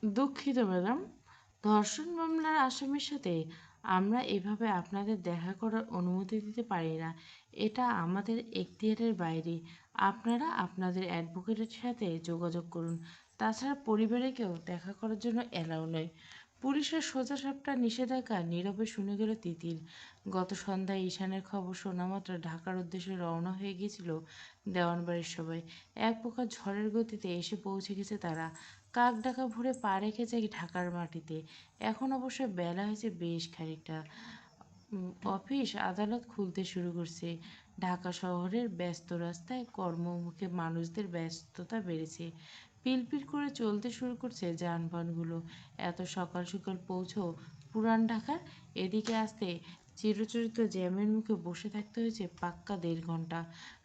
দুঃখিত ম্যাডাম, ধর্ষণ মামলার আসামির সাথে আমরা এভাবে আপনাদের দেখা করার অনুমতি দিতে পারি না। এটা আমাদের এখতিয়ারের বাইরে। আপনারা আপনাদের অ্যাডভোকেটের সাথে যোগাযোগ করুন। তাছাড়া পরিবারেকেও দেখা করার জন্য অ্যালাউ নয়। পুলিশের সোজাসাপটা নিষেধাজ্ঞা নীরবে শুনে গেল তিতির। গত সন্ধ্যায় ঈশানের খবর শোনামাত্র ঢাকার উদ্দেশ্যে রওনা হয়ে গিয়েছিল দেওয়ানবাড়ির সবাই। এক প্রকার ঝড়ের গতিতে এসে পৌঁছে গেছে তারা। কাক ডাকা ভোরে পা রেখেছে ঢাকার মাটিতে। এখন অবশ্য বেলা হয়েছে বেশ খানিকটা। অফিস আদালত খুলতে শুরু করছে। ঢাকা শহরের ব্যস্ত রাস্তায় কর্মমুখে মানুষদের ব্যস্ততা বেড়েছে। পিলপিল করে চলতে শুরু করছে যানবাহনগুলো। এত সকাল সকাল পৌঁছো পুরান ঢাকার এদিকে আসতে চিরচরিত জ্যামের মুখে বসে থাকতে হয়েছে পাক্কা 1.5 ঘন্টা।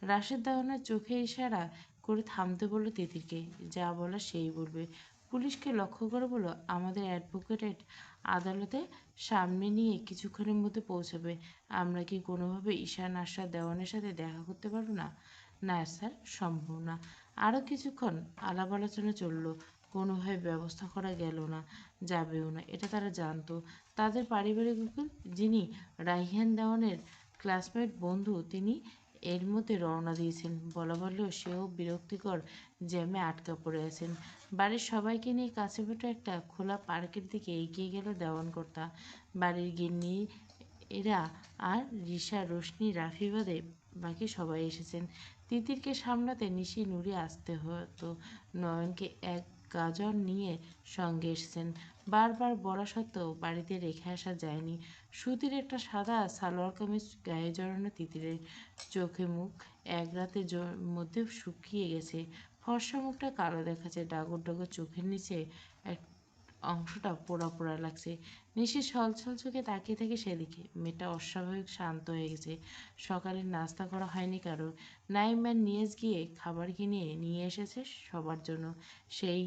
রাশেদ দেওয়ানের চোখে ইশারা করে থামতে বলল তিতিরকে। যা বলার সেই বলবে। পুলিশকে লক্ষ্য করে বলল, আমাদের অ্যাডভোকেটের আদালতে সামনে নিয়ে কিছুক্ষণের মধ্যে পৌঁছাবে। আমরা কি কোনোভাবে ঈশান আশা দেওয়ানের সাথে দেখা করতে পারবো না? না স্যার, সম্ভব না। আরও কিছুক্ষণ আলাপ আলোচনা চলল। কোনোভাবে ব্যবস্থা করা গেল না, যাবেও না, এটা তারা জানতো। তাদের পারিবারিক উকিল, যিনি রায়হান দেওয়ানের ক্লাসমেট বন্ধু, তিনি এর মধ্যে রওনা দিয়েছেন। বলা ভালো, সেও বিরক্তিকর জ্যামে আটকা পড়ে আছেন। বাড়ির সবাইকে নিয়ে কাছে পিঠে একটা খোলা পার্কের দিকে এগিয়ে গেল দেওয়ানকর্তা। বাড়ির গিন্নি এরা আর রিশা, রোশনি, রাফি বাদে বাকি সবাই এসেছেন। তিতিরকে সামলাতে নিশি, নুরি আসতে হতো। নয়নকে এক গাজন নিয়ে সঙ্গে এসেছেন। বারবার বলা সত্ত্বেও বাড়িতে রেখে আসা যায়নি। সুতির একটা সাদা সালোয়ার কামিজ গায়ে জড়ানো তিতিরের। চোখে মুখ এক রাতের মধ্যে শুকিয়ে গেছে। ফর্সা মুখটা কালো দেখাচ্ছে, ডাগর ডাগর চোখের নিচে এক অংশটা পোড়া পোড়া লাগছে। নিশি ছলছল চোখে তাকিয়ে থাকে সেদিকে। মেয়েটা অস্বাভাবিক শান্ত হয়ে গেছে। সকালে নাস্তা করা হয়নি কারো। নাইম আর নিয়াজ গিয়ে খাবার কিনে নিয়ে এসেছে সবার জন্য। সেই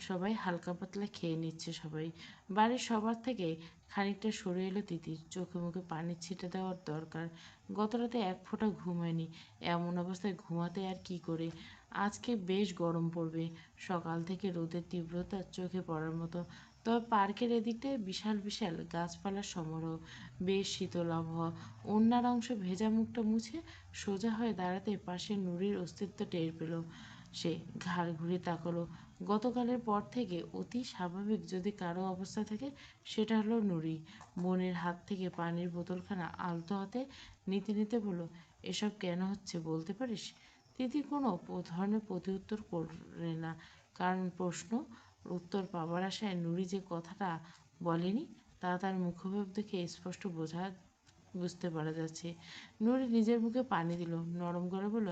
সবাই হালকা পাতলা খেয়ে নিচ্ছে সবাই। বাড়ির সবার থেকে খানিকটা সরে এলো তিতির। চোখে মুখে পানির ছিটে দেওয়ার দরকার। গত রাতে এক ফোঁটা ঘুম হয়নি। এমন অবস্থায় ঘুমাতে আর কি করে। আজকে বেশ গরম পড়বে। সকাল থেকে রোদের তীব্রতা চোখে পড়ার মতো। তবে পার্কের এদিকটায় বিশাল বিশাল গাছপালার সমারোহ। বেশ শীতল আবহাওয়া। অন্যার অংশ ভেজা মুখটা মুছে সোজা হয়ে দাঁড়াতে পাশে নুরির অস্তিত্ব টের পেল সে। ঘাড় ঘুরে তাকালো। গতকালের পর থেকে অতি স্বাভাবিক যদি কারো অবস্থা থাকে, সেটা হলো নুরি। বোনের হাত থেকে পানির বোতলখানা আলতো হাতে নিতে নিতে বলল, এসব কেন হচ্ছে বলতে পারিস? তিথি কোনো ধরনের প্রতিউত্তর করে না। কারণ প্রশ্ন উত্তর পাবার আশায় নুরি যে কথাটা বলেনি, তা তার মুখভাব দেখে স্পষ্ট বুঝতে পারা যাচ্ছে। নুরি নিজের মুখে পানি দিল, নরম করে বলল,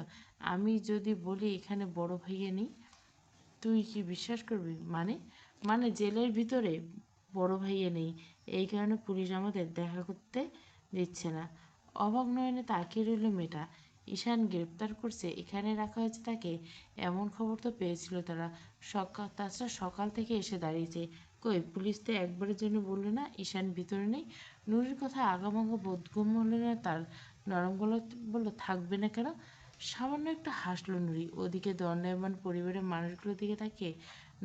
আমি যদি বলি এখানে বড় ভাইয়া নেই, তুই কি বিশ্বাস করবি? মানে? মানে জেলের ভিতরে বড় ভাইয়া নেই, এই কারণে পুলিশ আমাদের দেখা করতে দিচ্ছে না। অবাক নয়নে তাকিয়ে রইল মেয়েটা। ঈশান গ্রেপ্তার করছে, এখানে রাখা হয়েছে তাকে, এমন খবর তো পেয়েছিল তারা। তাছাড়া সকাল থেকে এসে দাঁড়িয়েছে। কই, পুলিশ তো একবারের জন্য বললো না ঈশান ভিতরে নেই? নুরির কথা আগামাগা বোধগম্য হলো না তার। নরম গলা বলল, থাকবে না কেন? সামান্য একটু হাসল নুরি। ওদিকে দণ্ডায়মান পরিবারের মানুষগুলোর দিকে তাকিয়ে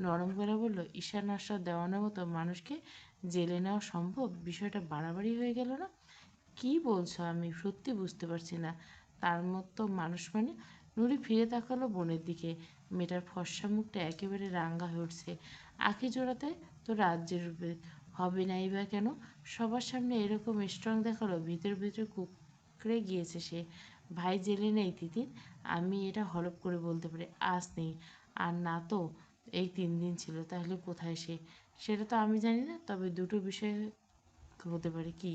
নরম গলা বলল, ঈশান আশ্বাস দেওয়ানোর মতো মানুষকে জেলে নেওয়া সম্ভব? বিষয়টা বাড়াবাড়ি হয়ে গেল না? কি বলছো? আমি সত্যি বুঝতে পারছি না। তার মতো মানুষ মানে? নুরি ফিরে তাকালো বোনের দিকে। মেয়েটার ফর্সা মুখটা একেবারে রাঙা হয়ে উঠছে। আঁখি জোড়াতে তো রাজ্যের রূপে হবে নাই বা কেন? সবার সামনে এরকম স্ট্রং দেখালো, ভিতর ভিতরে কুকড়ে গিয়েছে সে। ভাই জেলে নেই তিতির, আমি এটা হলফ করে বলতে পারি। আজ নেই, আর না তো এই 3 দিন ছিল। তাহলে কোথায় সে? সেটা তো আমি জানি না। তবে দুটো বিষয় হতে পারে। কি?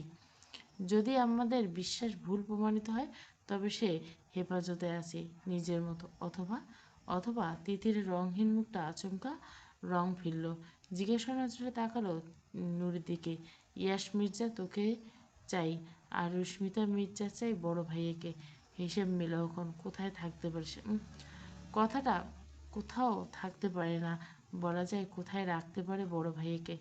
যদি আমাদের বিশ্বাস ভুল প্রমাণিত হয়, তবে সে হেফাজতে আছে নিজের মতো, অথবা অথবা তিতির রংহীন মুখটা আচমকা রং ফিরল। জিজ্ঞাসা নজরে তাকালো নুরির দিকে। ইয়াস মির্জা তোকে চাই, আর রুস্মিতা মির্জা চাই বড় ভাইয়াকে। হিসেব মেলাও কোথায় থাকতে পারে সে? কথাটা কোথাও থাকতে পারে না, বলা যায় কোথায় রাখতে পারে বড় ভাইয়াকে।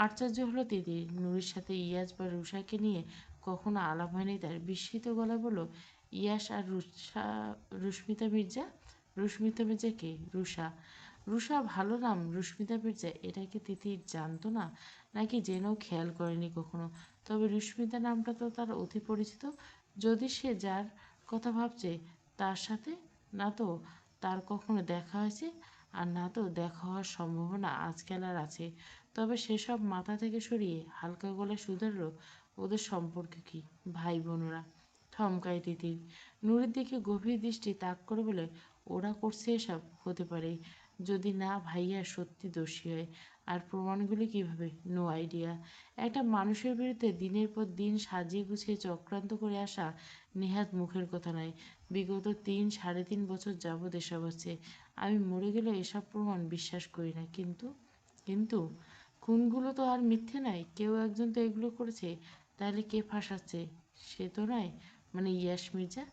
আশ্চর্য হলো তিতির। নুরির সাথে ইয়াস বা রুষাকে নিয়ে কখনো আলাপ হয়নি তার। বিস্মিত গলায় বলল, ইয়াস আর রুষমিতা মির্জা? রুস্মিতা মির্জা কে? রুষা। রুষা ভালো নাম রুস্মিতা মির্জা, এটা কি তিথি জানতো না, নাকি জেনেও খেয়াল করেনি কখনো? তবে রুস্মিতা নামটা তো তার অতি পরিচিত। যদি সে যার কথা ভাবছে তার সাথে না তো তার কখনো দেখা হয়েছে, আর না তো দেখা হওয়ার সম্ভাবনা আজকাল আর আছে। তবে সেসব মাথা থেকে সরিয়ে হালকা গলায় শুধারল, ওদের সম্পর্ক কি? ভাই বোনরা? থমকায় তিতির। নুরির দিকে গভীর দৃষ্টি তাক করে বলে, ওরা করছে এসব, হতে পারে যদি না ভাইয়া সত্যি দোষী হয়। আর প্রমাণগুলি কিভাবে? No idea. একটা মানুষের বিরুদ্ধে দিনের পর দিন সাজিয়ে গুছিয়ে চক্রান্ত করে আসা নেহাত মুখের কথা নয়। বিগত 3-3.5 বছর যাবৎ এসব হচ্ছে। আমি মরে গেলে এসব প্রমাণ বিশ্বাস করি না। কিন্তু খুনগুলো তো আর মিথ্যে নয়, কেউ একজন তো এগুলো করেছে। তাহলে কে ফাঁসাচ্ছে? সে তো নয়, মানে ইয়াস মির্জা।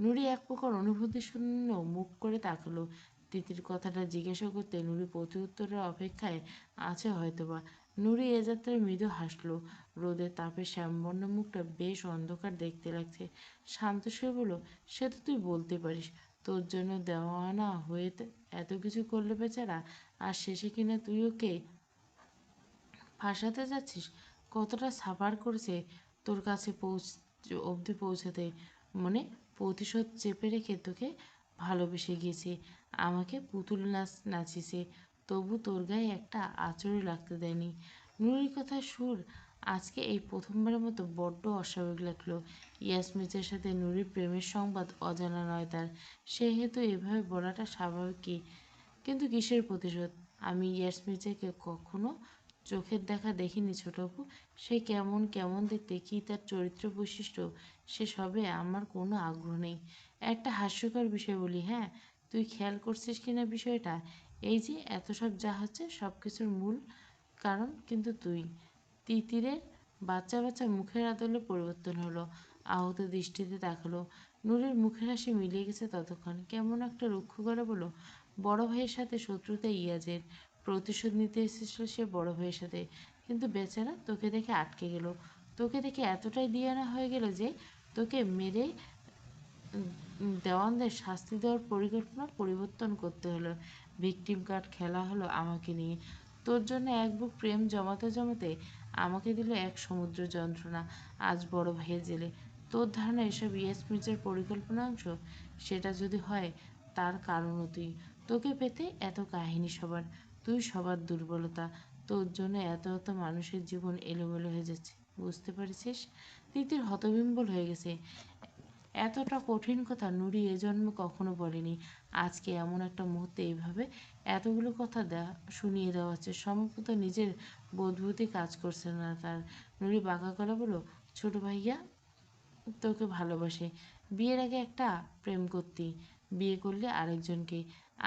নুরি এক প্রকার অনুভূতি শূন্য মুখ করে তাকালো। তিতির কথাটা জিজ্ঞাসা করতে নুরি প্রতি উত্তরের অপেক্ষায় আছে হয়তোবা। নুরি এ যাত্রায় মৃদু হাসলো। রোদের তাপে শ্যামবর্ণ মুখটা বেশ অন্ধকার দেখতে লাগছে। শান্ত সে বলল, সে তো তুই বলতে পারিস। তোর জন্য দেওয়ানা হয়ে এত কিছু করলো বেচারা, আর শেষে কিনা তুই ওকে ফাঁসাতে যাচ্ছিস। কতটা সাফার করেছে তোর কাছে অবধি পৌঁছাতে। মানে প্রতিশোধ চেপে রেখে তোকে ভালোবেসে গিয়েছে, আমাকে পুতুল নাচ নাচিয়েছে, তবু তোর গায়ে একটা আঁচড়ও লাগতে দেয়নি। নুরির কথার সুর আজকে এই প্রথমবারের মতো বড্ড অস্বাভাবিক লাগলো। ইয়াসমিনের সাথে নুরির প্রেমের সংবাদ অজানা নয় তার, সেহেতু এভাবে বলাটা স্বাভাবিকই। কিন্তু কিসের প্রতিশোধ? আমি ইয়াসমির্জাকে কখনো চোখের দেখা দেখিনি ছোটবাবু। সে কেমন কেমন দেখতে, কী তার চরিত্র বৈশিষ্ট্য, সেসবে আমার কোনো আগ্রহ নেই। একটা হাস্যকর বিষয় বলি, হ্যাঁ, তুই খেয়াল করছিস কিনা বিষয়টা, এই যে এত সব যা হচ্ছে সব কিছুর মূল কারণ কিন্তু তুই। তিতিরের বাচ্চা বাচ্চা মুখের আদলে পরিবর্তন হলো। আহত দৃষ্টিতে তাকালো। নূরের মুখের হাসি মিলিয়ে গেছে ততক্ষণ। কেমন একটা রুক্ষ করে বলল, বড় ভাইয়ের সাথে শত্রুতা ইয়াজের, প্রতিশোধ নিতে এসেছিল সে বড় ভাইয়ের সাথে। কিন্তু বেচারা তোকে দেখে আটকে গেল। তোকে দেখে এতটাই দিয়ানা হয়ে গেল যে তোকে মেরে দেওয়ানদের শাস্তি দেওয়ার পরিকল্পনা পরিবর্তন করতে হলো। ভিকটিম কার্ড খেলা হলো আমাকে নিয়ে। তোর জন্য এক বুক প্রেম জমাতে জমাতে আমাকে দিল এক সমুদ্র যন্ত্রণা। আজ বড় ভাইয়ের জেলে। তোর ধারণা এসব ইয়েস মির্জার পরিকল্পনা অংশ? সেটা যদি হয়, তার কারণও তুই। তোকে পেতে এত কাহিনী সবার, তুই সবার দুর্বলতা। তোর জন্য এত এত মানুষের জীবন এলোমেলো হয়ে যাচ্ছে, বুঝতে পারছিস? তিতির হতবিম্বল হয়ে গেছে। এতটা কঠিন কথা নুরি এ জন্মে কখনো বলেনি। আজকে এমন একটা মুহূর্তে এইভাবে এতগুলো কথা শুনিয়ে দেওয়া হচ্ছে। সম্ভবত নিজের বোধবুদ্ধি কাজ করছে না তার। নুরি বাঁকা গলা বলল, ছোট ভাইয়া তোকে ভালোবাসে। বিয়ের আগে একটা প্রেম করতি, বিয়ে করলে আরেকজনকে।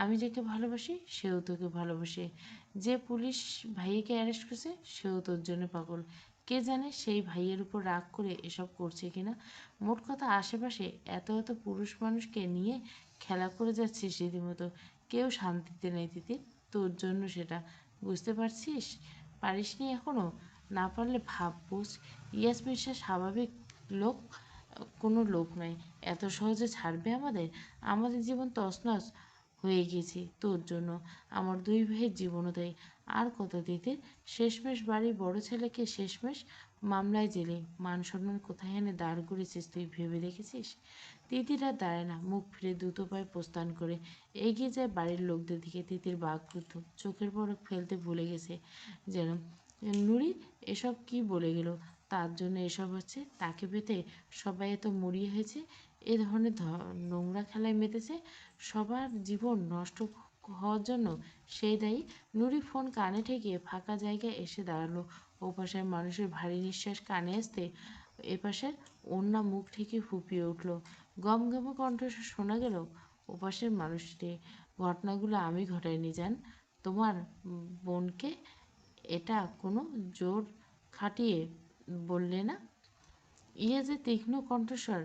আমি যাকে ভালোবাসি সেও তোকে ভালোবাসে। যে পুলিশ ভাইয়াকে অ্যারেস্ট করেছে সেও তোর জন্য পাগল। কে জানে সেই ভাইয়ের উপর রাগ করে এসব করছে কিনা। মোট কথা আশেপাশে এত এত পুরুষ মানুষকে নিয়ে খেলা করে যাচ্ছিস রীতিমতো। কেউ শান্তিতে নেই তিতির, তোর জন্য সেটা। বুঝতে পারছিস? পারিসনি এখনো? না পারলে ভাব, বুঝ। ইয়াস মির্জা স্বাভাবিক লোক, কোনো লোক নয়। এত সহজে ছাড়বে আমাদের? আমাদের জীবন তছনছ হয়ে গেছে তোর জন্য। আমার দুই ভাইয়ের জীবনও তাই। আর কত দিতে? শেষমেশ বাড়ির বড় ছেলেকে শেষমেশ মামলায় জেলে। মান সম্মান কোথায় এনে দাঁড় করেছিস তুই ভেবে দেখেছিস? তিতির আর দাঁড়ায় না, মুখ ফিরে দ্রুত পায়ে প্রস্থান করে এগিয়ে যায় বাড়ির লোকদের দিকে। তিতির বাকরুদ্ধ, চোখের পলক ফেলতে ভুলে গেছে যেন। নুরি এসব কি বলে গেল? তার জন্য এসব হচ্ছে? তাকে পেতে সবাই এত মরিয়া হয়েছে, এ ধরনের নোংরা খেলায় মেতেছে, সবার জীবন নষ্ট হওয়ার জন্য সেই দায়ী? নুরি ফোন কানে ঠেকিয়ে ফাঁকা জায়গায় এসে দাঁড়ালো। ওপাশের মানুষের ভারী নিঃশ্বাস কানে আসতে এপাশের ওড়না মুখ থেকে ফুপিয়ে উঠল। গমগমে কণ্ঠস্বর শোনা গেল ওপাশের মানুষটি, ঘটনাগুলো আমি ঘটাইনি জান, তোমার বোনকে। এটা কোনো জোর খাটিয়ে বললে না? যে তীক্ষ্ণ কণ্ঠস্বর।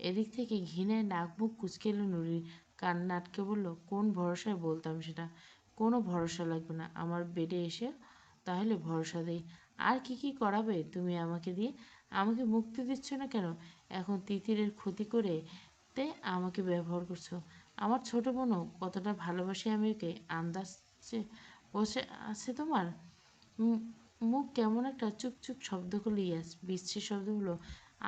এদিক থেকে ঘৃণায় নাক মুখ কুঁচকে এলো নুরির। কান্না আটকে বলল, কোন ভরসায় বলতাম সেটা? কোনো ভরসা লাগবে না, আমার বেডে এসে তাহলে ভরসা দেই। আর কি কি করাবে তুমি আমাকে দিয়ে? আমাকে মুক্তি দিচ্ছ না কেন? এখন তিতিরের ক্ষতি করে তে আমাকে ব্যবহার করছো। আমার ছোট বোনও কতটা ভালোবাসি আমি ওকে, আন্দাজ বসে আছে তোমার? মু- মুখ কেমন একটা চুপচুপ শব্দ করলো ইয়াস, বিশ্রী শব্দ হলো,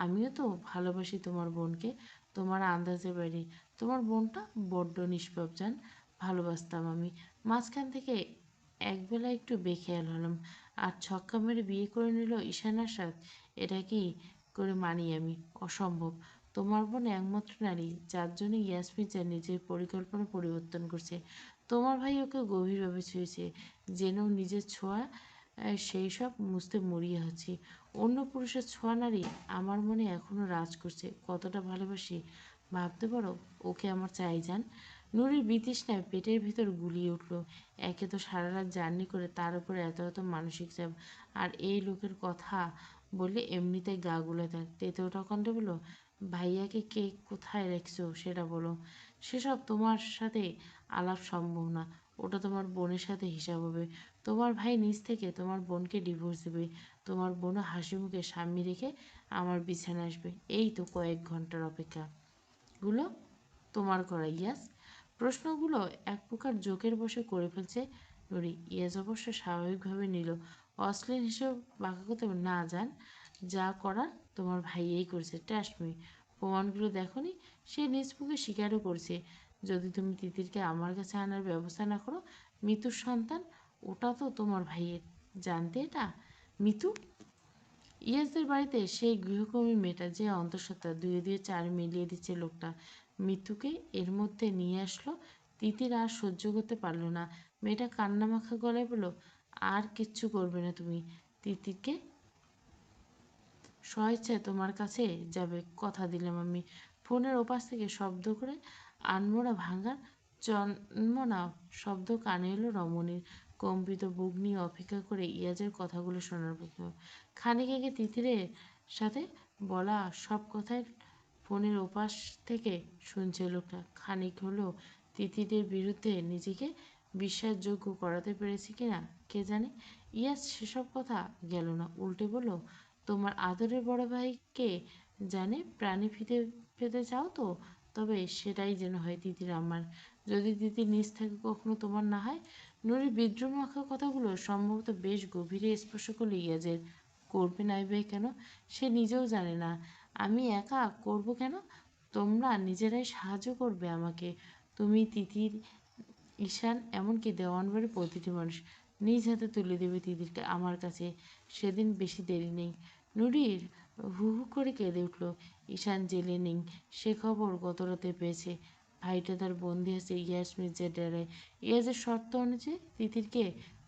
আমিও তো ভালোবাসি তোমার বোনকে, তোমার আন্দাজে বাড়ি। তোমার বোনটা বড্ড নিষ্পাপ জান, ভালোবাসতাম আমি। মাঝখান থেকে একবেলা একটু বেখেয়াল হলাম, আর ছক্কা মেরে বিয়ে করে নিল ঈশানার সাথে। এটা কি করে মানি আমি? অসম্ভব। তোমার বোন একমাত্র নারী যার জন্য ইয়াসমিন যা নিজের পরিকল্পনা পরিবর্তন করছে। তোমার ভাই ওকে গভীরভাবে ছুঁয়েছে, জেনেও নিজের ছোঁয়া সেই সব মুছতে মরিয়া হচ্ছে। অন্য পুরুষের ছোঁয়া নারী আমার মনে এখনো রাজ করছে। কতটা ভালোবাসি ভাবতে পারো? ওকে আমার চাই জান। নুরির বিতৃষ্ণায় পেটের ভিতর গুলিয়ে উঠল। একে তো সারা রাত জার্নি করে, তার উপরে এত এত মানসিক চাপ, আর এই লোকের কথা বললে এমনিতে গা গুলে তার। তেতোটা কণ্ঠে বলল, ভাইয়াকে কে কোথায় রেখেছো সেটা বলো। সেসব তোমার সাথে আলাপ সম্ভব না, ওটা তোমার বোনের সাথে হিসাব হবে। তোমার ভাই নিজ থেকে তোমার বোনকে ডিভোর্স দেবে, তোমার বোনও হাসি মুখে স্বামী রেখে আমার বিছানায় আসবে। এই তো কয়েক ঘন্টার অপেক্ষা। গুলো তোমার করা ইয়াস। প্রশ্নগুলো এক প্রকার জোকের বসে করে ফেলছে নুরি। ইয়াস অবশ্য স্বাভাবিকভাবে নিল। অশ্লীল হিসেবে বাঁকা কথা না জান, যা করার তোমার ভাইয়েই করেছে, ট্রাস্ট মি। প্রমাণগুলো দেখনি? সে নিজ মুখে স্বীকারও করছে। যদি তুমি তিতিরকে আমার কাছে আনার ব্যবস্থা না করো, মিতুর সন্তান, ওটা তো তোমার ভাইয়ের। জানতে এটা? মিতু? ইয়াসদের বাড়িতে সেই গৃহকর্মী মেয়েটা, যে অন্তঃসত্ত্বা, দুয়ে দুয়ে চার মিলিয়ে দিচ্ছে লোকটা, মৃত্যুকে এর মধ্যে নিয়ে আসলো। তিতির আর সহ্য করতে পারলো না। মেয়েটা কান্নামাখা গলায় বলল, আর কিচ্ছু করবে না তুমি। তিতিরকে স্বেচ্ছায় তোমার কাছে যাবে, কথা দিলাম আমি। ফোনের ওপাশ থেকে শব্দ করে আনমোড়া ভাঙার জন্মনা শব্দ কানে এলো রমণীর। কম্পিত বুক নিয়ে অপেক্ষা করে ইয়াজের কথাগুলো শোনার পক্ষ। খানিক আগে তিতিরের সাথে বলা সব কথাই ফোনের ওপাশ থেকে শুনছে লোকটা। খানিক হলেও তিতিরের বিরুদ্ধে নিজেকে বিশ্বাসযোগ্য করাতে পেরেছি কিনা কে জানে। ইয়াস সেসব কথা গেল না, উল্টে বলল, তোমার আদরের বড় ভাইকে জানে প্রাণে ফিতে পেতে চাও তো? তবে সেটাই যেন হয় তিতির আমার। যদি তিতির নিজ থেকে কখনো তোমার না হয়। নুরির বিদ্রুমাখা কথাগুলো সম্ভবত বেশ গভীরে স্পর্শ করলে ইয়াজের। করবে নাইবে কেন? সে নিজেও জানে না। আমি একা করব কেন? তোমরা নিজেরাই সাহায্য করবে আমাকে। তুমি, তিতির, ঈশান, এমনকি দেওয়ানবাড়ির প্রতিটি মানুষ নিজ হাতে তুলে দেবে তিতিরকে আমার কাছে। সেদিন বেশি দেরি নেই। নুরির হু হু করে কেঁদে উঠল। ঈশান জেলে নেই, সে খবর গত রাতে পেয়েছে। ভাইটা তার বন্দি আছে ইয়াস মির্জার ডেরায়। ইয়াসের শর্ত অনুযায়ী তিতিরকে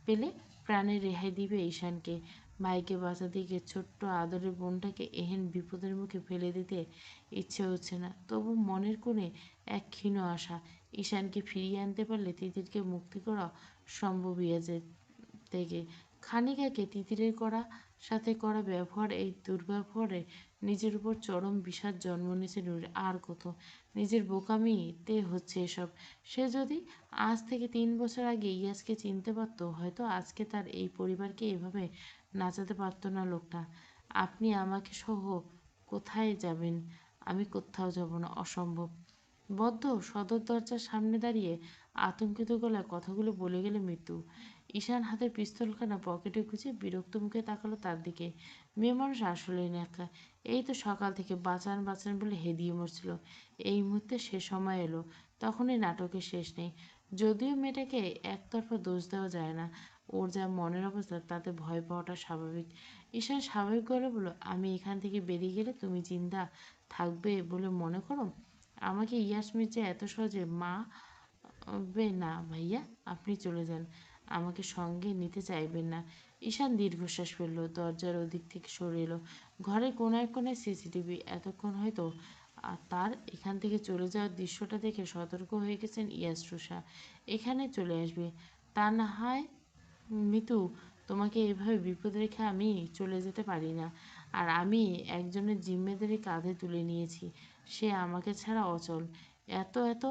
পেলে প্রাণে রেহাই দিবে ঈশানকে। ভাইকে বাঁচাতে গিয়ে ছোট্ট আদরের বোনটাকে এহেন বিপদের মুখে ফেলে দিতে ইচ্ছে হচ্ছে না। তবু মনের কোণে এক ক্ষীণ আশা, ঈশানকে ফিরিয়ে আনতে পারলে তিতিরকে মুক্তি করা সম্ভব ইয়াজের থেকে। খানিক আগে তিতিরের সাথে করা ব্যবহার, এই দুর্ব্যবহারে নিজের উপর চরম বিষাদ জন্ম নিয়েছে নুরির। আর কত নিজের বোকামিতে হচ্ছে এসব। সে যদি আজ থেকে 3 বছর আগে ইয়াসকে চিনতে পারতো, হয়তো আজকে তার এই পরিবারকে এভাবে নাচাতে পারতো না লোকটা। আপনি আমাকে সহ কোথায় যাবেন? আমি কোথাও যাব না, অসম্ভব। বদ্ধ সদর দরজার সামনে দাঁড়িয়ে আতঙ্কিত গলায় কথাগুলো বলে গেলে মৃত্যু। ঈশান হাতের পিস্তলখানা পকেটে গুজে বিরক্ত মুখে তাকালো তার দিকে। মেয়ে মানুষ আসলেই ন্যাকা। এই তো সকাল থেকে বাঁচান বাঁচান বলে হেদিয়ে মরছিল, এই মুহূর্তে সে সময় এলো, তখনই নাটকের শেষ নেই। যদিও মেয়েটাকে একতরফা দোষ দেওয়া যায় না, ওর যা মনের অবস্থা তাতে ভয় পাওয়াটা স্বাভাবিক। ঈশান স্বাভাবিক গলে বলল, আমি এখান থেকে বেরিয়ে গেলে তুমি জিন্দা থাকবে বলে মনে করো? আমাকে ইয়াস মির্জা এত সহজে মারবে না ভাইয়া। আপনি চলে যান, আমাকে সঙ্গে নিতে চাইবেন না। ঈশান দীর্ঘশ্বাস ফেলল, দরজার ওদিক থেকে সরে এলো। ঘরের কোনায় কোনায় সিসিটিভি। এতক্ষণ হয়তো তার এখান থেকে চলে যাওয়ার দৃশ্যটা দেখে সতর্ক হয়ে গেছেন ইয়াস রুষা। এখানে চলে আসবে। তা না হয় মিতু, তোমাকে এভাবে বিপদে রেখে আমি চলে যেতে পারি না। আর আমি একজনের জিম্মেদারি কাঁধে তুলে নিয়েছি, সে আমাকে ছাড়া অচল। এত এত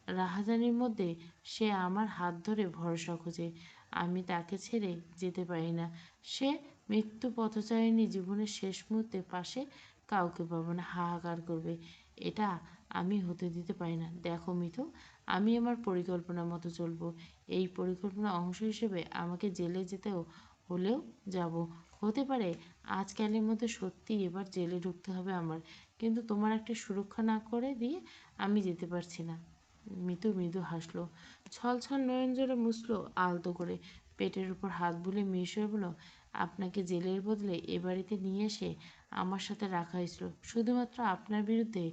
রাহাজানির মধ্যে সে আমার হাত ধরে ভরসা খোঁজে, আমি তাকে ছেড়ে যেতে পারি না। সে মৃত্যু পথচারিণী জীবনের শেষ মুহূর্তে পাশে কাউকে পাবো না, হাহাকার করবে। এটা আমি হতে দিতে পারি না। দেখো মিতু, আমি আমার পরিকল্পনার মতো চলবো। এই পরিকল্পনার অংশ হিসেবে আমাকে জেলে যেতেও হলেও যাব। হতে পারে আজকালের মধ্যে সত্যি এবার জেলে ঢুকতে হবে আমার, কিন্তু তোমার একটা সুরক্ষা না করে দিয়ে আমি যেতে পারছি না। মিতু মৃদু হাসলো, ছলছল নয়ন জোড়ে মুছলো আলতো করে, পেটের উপর হাত বুলে মিশিয়ে বলল, আপনাকে জেলের বদলে এ বাড়িতে নিয়ে এসে আমার সাথে রাখা হয়েছিল শুধুমাত্র আপনার বিরুদ্ধে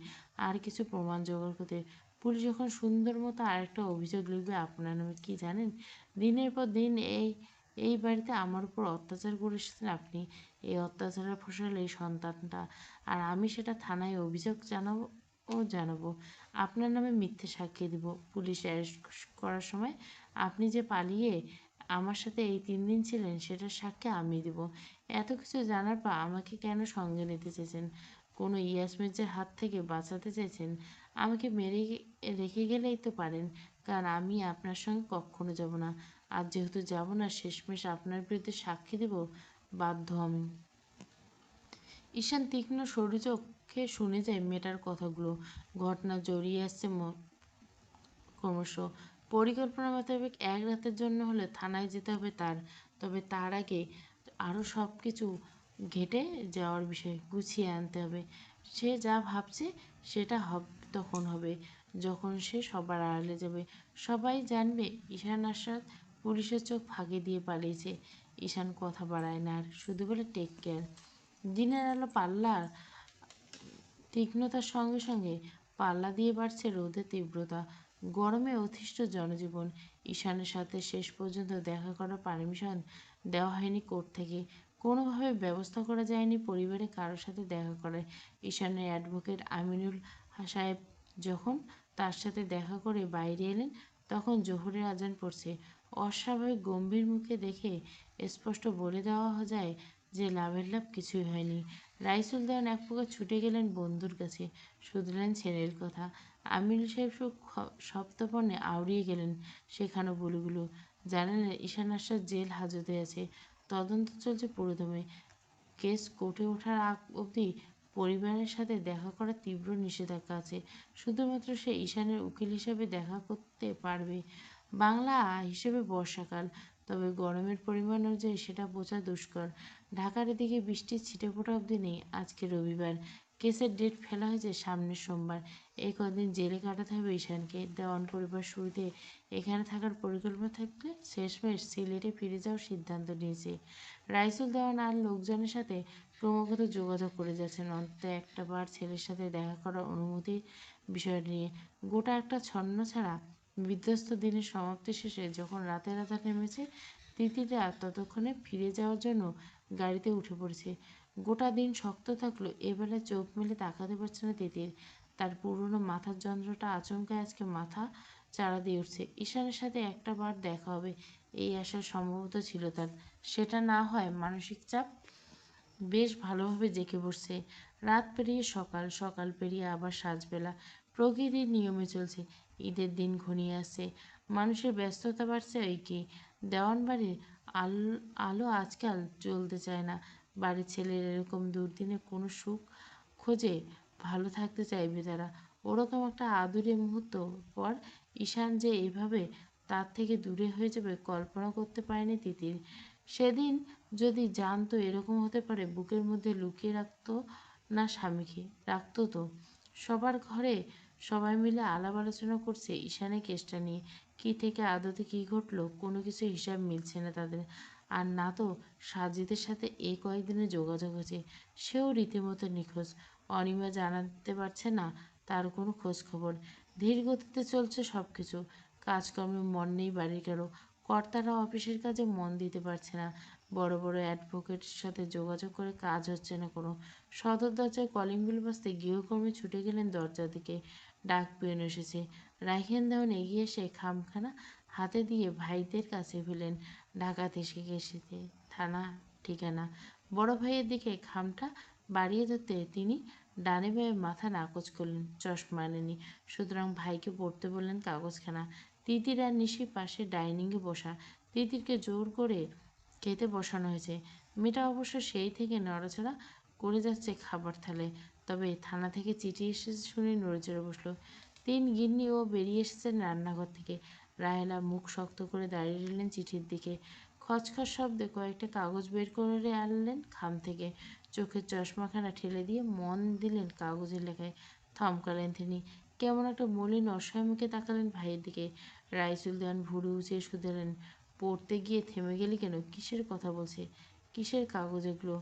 আর কিছু প্রমাণ জোগাড় করতে। পুলিশ যখন সুন্দর মতো আরেকটা অভিযোগ লিখবে আপনার নামে, কি জানেন, দিনের পর দিন এই বাড়িতে আমার উপর অত্যাচার করে এসেছেন আপনি। এই অত্যাচারের ফসল এই সন্তানটা, আর আমি সেটা থানায় অভিযোগ জানাবো। আপনার নামে মিথ্যে সাক্ষী দিব। পুলিশ অ্যারেস্ট করার সময় আপনি যে পালিয়ে আমার সাথে এই 3 দিন ছিলেন সেটার সাক্ষী আমি দিব। এত কিছু জানার পর আমাকে কেন সঙ্গে নিতে চেয়েছেন? কোনো ইয়াস মির্জার হাত থেকে বাঁচাতে চেয়েছেন? আমাকে মেরে রেখে গেলেই তো পারেন, কারণ আমি আপনার সঙ্গে কখনো যাব না। আর যেহেতু যাব না, শেষমেশ আপনার বিরুদ্ধে সাক্ষী দেব বাধ্য আমি। ঈশান তীক্ষ্ণ সরু চোখে শুনে যায় মেয়েটার কথাগুলো। ঘটনা জড়িয়ে আসছে ক্রমশ। পরিকল্পনা মোতাবেক এক রাতের জন্য হলে থানায় যেতে হবে তার। তবে তার আগে আরও সব কিছু ঘেটে যাওয়ার বিষয় গুছিয়ে আনতে হবে। সে যা ভাবছে সেটা তখন হবে, যখন সে সবার আড়ালে যাবে। সবাই জানবে ঈশান আশরাত পুলিশের চোখ ফাঁকি দিয়ে পালিয়েছে। ঈশান কথা বাড়ায় না আর, শুধু বলে টেক কেয়ার। দিনের আলো পাল্লার তীক্ষ্ণতার সঙ্গে সঙ্গে পাল্লা দিয়ে বাড়ছে রোদের তীব্রতা। গরমে অতিষ্ঠ জনজীবন। ঈশানের সাথে শেষ পর্যন্ত দেখা করার পারমিশন দেওয়া হয়নি কোর্ট থেকে। কোনোভাবে ব্যবস্থা করা যায়নি পরিবারে কারোর সাথে দেখা করার। ঈশানের অ্যাডভোকেট আমিনুল সাহেব যখন তার সাথে দেখা করে বাইরে এলেন, তখন জোহরের আজান পড়ছে। অস্বাভাবিক গম্ভীর মুখে দেখে স্পষ্ট বলে দেওয়া যায় যে লাভের লাভ কিছুই হয়নি। রাইসুল দেওয়ান এক প্রকার ছুটে গেলেন বন্ধুর কাছে, শুধলেন ছেলের কথা। আমিনুল সাহেব সপ্তপর্ণে আউড়িয়ে গেলেন সেখানে বলিগুলো। জানালেন ঈশান আশরাফ জেল হাজতে আছে, তদন্ত চলছে পুরোদমে। কেস কোর্টে ওঠার আগ অবধি পরিবারের সাথে দেখা করার তীব্র নিষেধাজ্ঞা আছে। শুধুমাত্র সে ঈশানের উকিল হিসেবে দেখা করতে পারবে। বাংলা হিসেবে বর্ষাকাল, তবে গরমের পরিমাণ অনুযায়ী সেটা বোঝা দুষ্কর। ঢাকার এদিকে বৃষ্টির ছিটেফোঁটা অবধি নেই। আজকে রবিবার, কেসের ডেট ফেলা হয়েছে সামনের সোমবার। এই কদিন জেলে কাটাতে হবে ঈশানকে। দেওয়ান পরিবার শুরুতে এখানে থাকার পরিকল্পনা থাকলে শেষমেশ সিলেটে ফিরে যাওয়ার সিদ্ধান্ত নিয়েছে। রাইসুল দেওয়ান আর লোকজনের সাথে ক্রমাগত যোগাযোগ করে যাচ্ছেন অন্তত একটা বার ছেলের সাথে দেখা করার অনুমতির বিষয় নিয়ে। গোটা একটা ছন্ন ছাড়া বিধ্বস্ত দিনের সমাপ্তি শেষে যখন রাতের আঁধার নেমেছে, তিতিরা ততক্ষণে ফিরে যাওয়ার জন্য গাড়িতে উঠে পড়েছে। গোটা দিন শক্ত থাকলো, এবেলা চোখ মেলে তাকাতে পারছে না তিতির। তার পুরনো মাথার যন্ত্রটা আচমকা আজকে মাথা চাড়া দিয়ে উঠছে। ঈশানের সাথে একটা বার দেখা হবে এই আশা সম্ভবত ছিল তার। সেটা না হয় মানসিক চাপ বেশ ভালোভাবে জেঁকে বসছে। রাত পেরিয়ে সকাল, সকাল পেরিয়ে আবার সাঁঝবেলা। প্রকৃতির নিয়মে চলছে। ঈদের দিন ঘনিয়ে আসছে, মানুষের ব্যস্ততা বাড়ছে। ওই কি, দেওয়ান বাড়ির আলো আজকাল জ্বলতে চায় না। বাড়ির ছেলের এরকম দুর্দিনে কোনো সুখ খোঁজে, ভালো থাকতে চাইবে তারা। ওরকম একটা আদুরে মুহূর্ত পর ঈশান যে এইভাবে তার থেকে দূরে হয়ে যাবে কল্পনা করতে পারেনি তিতির। সেদিন যদি জানতো এরকম হতে পারে, বুকের মধ্যে লুকিয়ে রাখতো না স্বামীকে? রাখতো তো। সবার ঘরে সবাই মিলে আলাপ আলোচনা করছে ঈশানের কেসটা নিয়ে। কী থেকে আদতে কী ঘটলো কোনো কিছু হিসাব মিলছে না তাদের। আর না তো সাজিদের সাথে এই কয়েকদিনে যোগাযোগ হয়েছে, সেও রীতিমতো নিখোঁজ। অনিমা জানাতে পারছে না তার কোনো খোঁজ খবর। ধীর গতিতে চলছে সব কিছু। কাজকর্মে মন নেই বাড়ির কারো। কর্তারা অফিসের কাজে মন দিতে পারছে না। বড় বড় অ্যাডভোকেটের সাথে যোগাযোগ করে কাজ হচ্ছে না কোনো। সদর দরজায় কলিং বেল বাজতে গৃহকর্মী ছুটে গেলেন দরজার দিকে। ডাক পিয়ন এসেছে। রাইখেন দেওয়ান এগিয়ে এসে খামখানা হাতে দিয়ে ভাইদের কাছে ফেলেন। ঢাকা থেকে এসেছে, থানা ঠিকানা। বড় ভাইয়ের দিকে খামটা বাড়িয়ে ধরতে তিনি ডানে বাঁয়ে মাথা নাকচ করলেন। চশমা আনেনি, সুতরাং ভাইকে পড়তে বললেন কাগজখানা। তিতির আর নিশি পাশে ডাইনিংয়ে বসা। তিতিরকে জোর করে খেতে বসানো হয়েছে। মেয়েটা অবশ্য সেই থেকে নড়াচড়া করে যাচ্ছে খাবার থালায়। তবে থানা থেকে চিঠি এসেছে শুনে নড়েচড়ে বসলো। 3 গিন্নি ও বেরিয়ে এসেছেন রান্নাঘর থেকে। রাহেলা মুখ শক্ত করে দাঁড়িয়ে রইলেন চিঠির দিকে। খচখচ শব্দে কয়েকটা কাগজ বের করে আনলেন খাম থেকে। চোখের চশমাখানা ঠেলে দিয়ে মন দিলেন কাগজের লেখায়। থমকালেন তিনি। কেমন একটা মলিন অসহায় মুখে তাকালেন ভাইয়ের দিকে। রাইসুল দেওয়ান ভুরু উঁচিয়ে শুধালেন, পড়তে গিয়ে থেমে গেলি কেন? কিসের কথা বলছে? কিসের কাগজ এগুলো?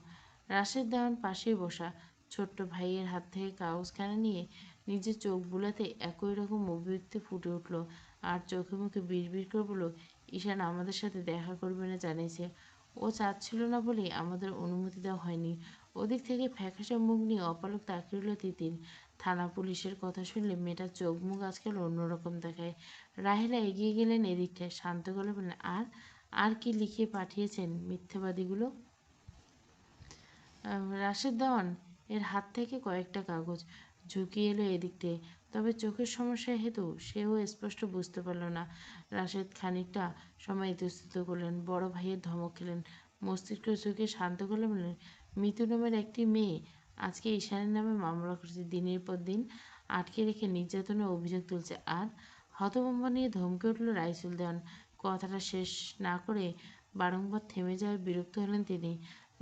রাশেদ দেওয়ান পাশেই বসা। ছোট্ট ভাইয়ের হাত থেকে কাগজখানা নিয়ে নিজের চোখ বুলাতে একই রকম অভিব্যক্তি ফুটে উঠল। আর চোখে মুখে বিড়বিড় করে বলল, ঈশান আমাদের সাথে দেখা করবে না জানিয়েছে। ও চাচ্ছিল না বলেই আমাদের অনুমতি দেওয়া হয়নি। ওদিক থেকে ফ্যাকাশে মুখ নিয়ে অপলক তাকিয়ে রইল তিতির। থানা পুলিশের কথা শুনলে মেয়েটার চোখ মুখ আজকাল অন্যরকম দেখায়। রাহেলা এগিয়ে গেলেন এদিকটায়, শান্ত গলায় বললেন, আর কি লিখিয়ে পাঠিয়েছেন মিথ্যাবাদীগুলো? রাশেদ দেওয়ান এর হাত থেকে কয়েকটা কাগজ ঝুঁকিয়ে এলো এদিকটায়। তবে চোখের সমস্যা হেতু সেও স্পষ্ট বুঝতে পারল না। রাশেদ খানিকটা সময় ইতস্তত করলেন, বড় ভাইয়ের ধমক খেলেন, মস্তিষ্ক চোখে শান্ত করলে বললেন, মিতু নামের একটি মেয়ে আজকে ঈশানের নামে মামলা করেছে। দিনের পর দিন আটকে রেখে নির্যাতনের অভিযোগ তুলছে। আর হতভম্ব নিয়ে ধমকে উঠল রাইসুল দেওয়ান। কথাটা শেষ না করে বারংবার থেমে যাওয়ায় বিরক্ত হলেন তিনি।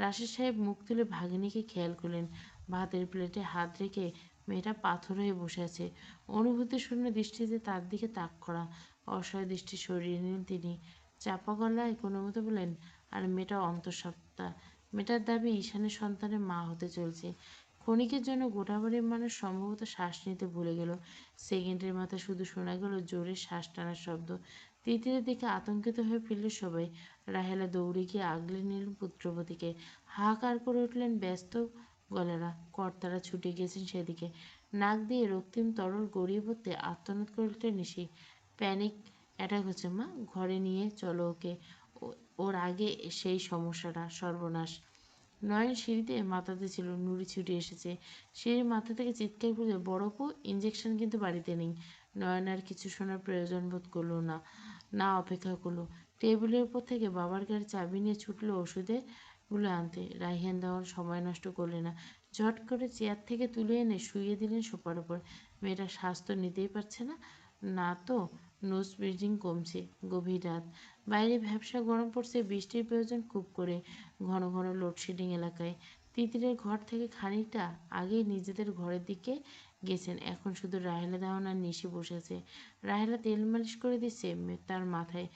রাশেদ সাহেব মুখ তুলে ভাগিনীকে খেয়াল করলেন। ভাতের প্লেটে হাত রেখে মেয়েটা পাথর হয়ে বসে আছে। অনুভূতি শূন্য দৃষ্টিতে তার দিকে তাক করা। অসহায় দৃষ্টি সরিয়ে নিলেন তিনি। চাপা গলায় কোনো মতো বললেন, আর মেয়েটা অন্তঃসত্ত্বা। মেয়েটার দাবি ঈশানের সন্তানের মা হতে চলছে। ক্ষণিকের জন্য গোটা বাড়ির মানুষ সম্ভবত শ্বাস নিতে ভুলে গেল। সেকেন্ডের মাথায় শুধু শোনা গেল জোরে শ্বাস টানার শব্দ। তিতিরের দিকে আতঙ্কিত হয়ে ফেলল সবাই। রাহেলা দৌড়ে গিয়ে আগলে নিলেন পুত্রবতীকে। হাহাকার করে উঠলেন ব্যস্ত গলেরা। কর্তারা ছুটে গিয়েছেন সেদিকে। নাক দিয়ে রক্তিম তরল গড়িয়ে পড়তে আর্তনাদ করে উঠলেন নিশি। প্যানিক অ্যাটাক হচ্ছে মা, ঘরে নিয়ে চলো ওকে। ওর আগে সেই সমস্যাটা সর্বনাশ। নয়ন সিঁড়িতে মাথাতে ছিল, নুড়ি ছুটে এসেছে। সিঁড়ির মাথা থেকে চিৎকার করে, বড়পু ইঞ্জেকশন কিন্তু বাড়িতে নেই। নয়ন আর কিছু শোনার প্রয়োজন বোধ করলো না, না অপেক্ষা করলো। টেবিলের উপর থেকে বাবার গাড়ির চাবি নিয়ে ছুটলো ওষুধেরগুলো আনতে। রাইহান দেওয়ার সময় নষ্ট করলে না, ঝট করে চেয়ার থেকে তুলে এনে শুইয়ে দিলেন সোফার উপর। মেয়েটা শ্বাস তো নিতেই পারছে না, না তো নোজ ব্রিদিং কমছে। গভীর রাত, বাইরে ভ্যাপসা গরম পড়ছে, বৃষ্টির প্রয়োজন খুব করে। ঘন ঘন লোডশেডিং এলাকায়। তিতিরের ঘর থেকে খানিকটা আগেই নিজেদের ঘরের দিকে গেছেন। এখন শুধু রাহেলা দেওয়ান আর নিশি বসে আছে। রাহেলা তেল মালিশ করে দিচ্ছে তার মাথায়।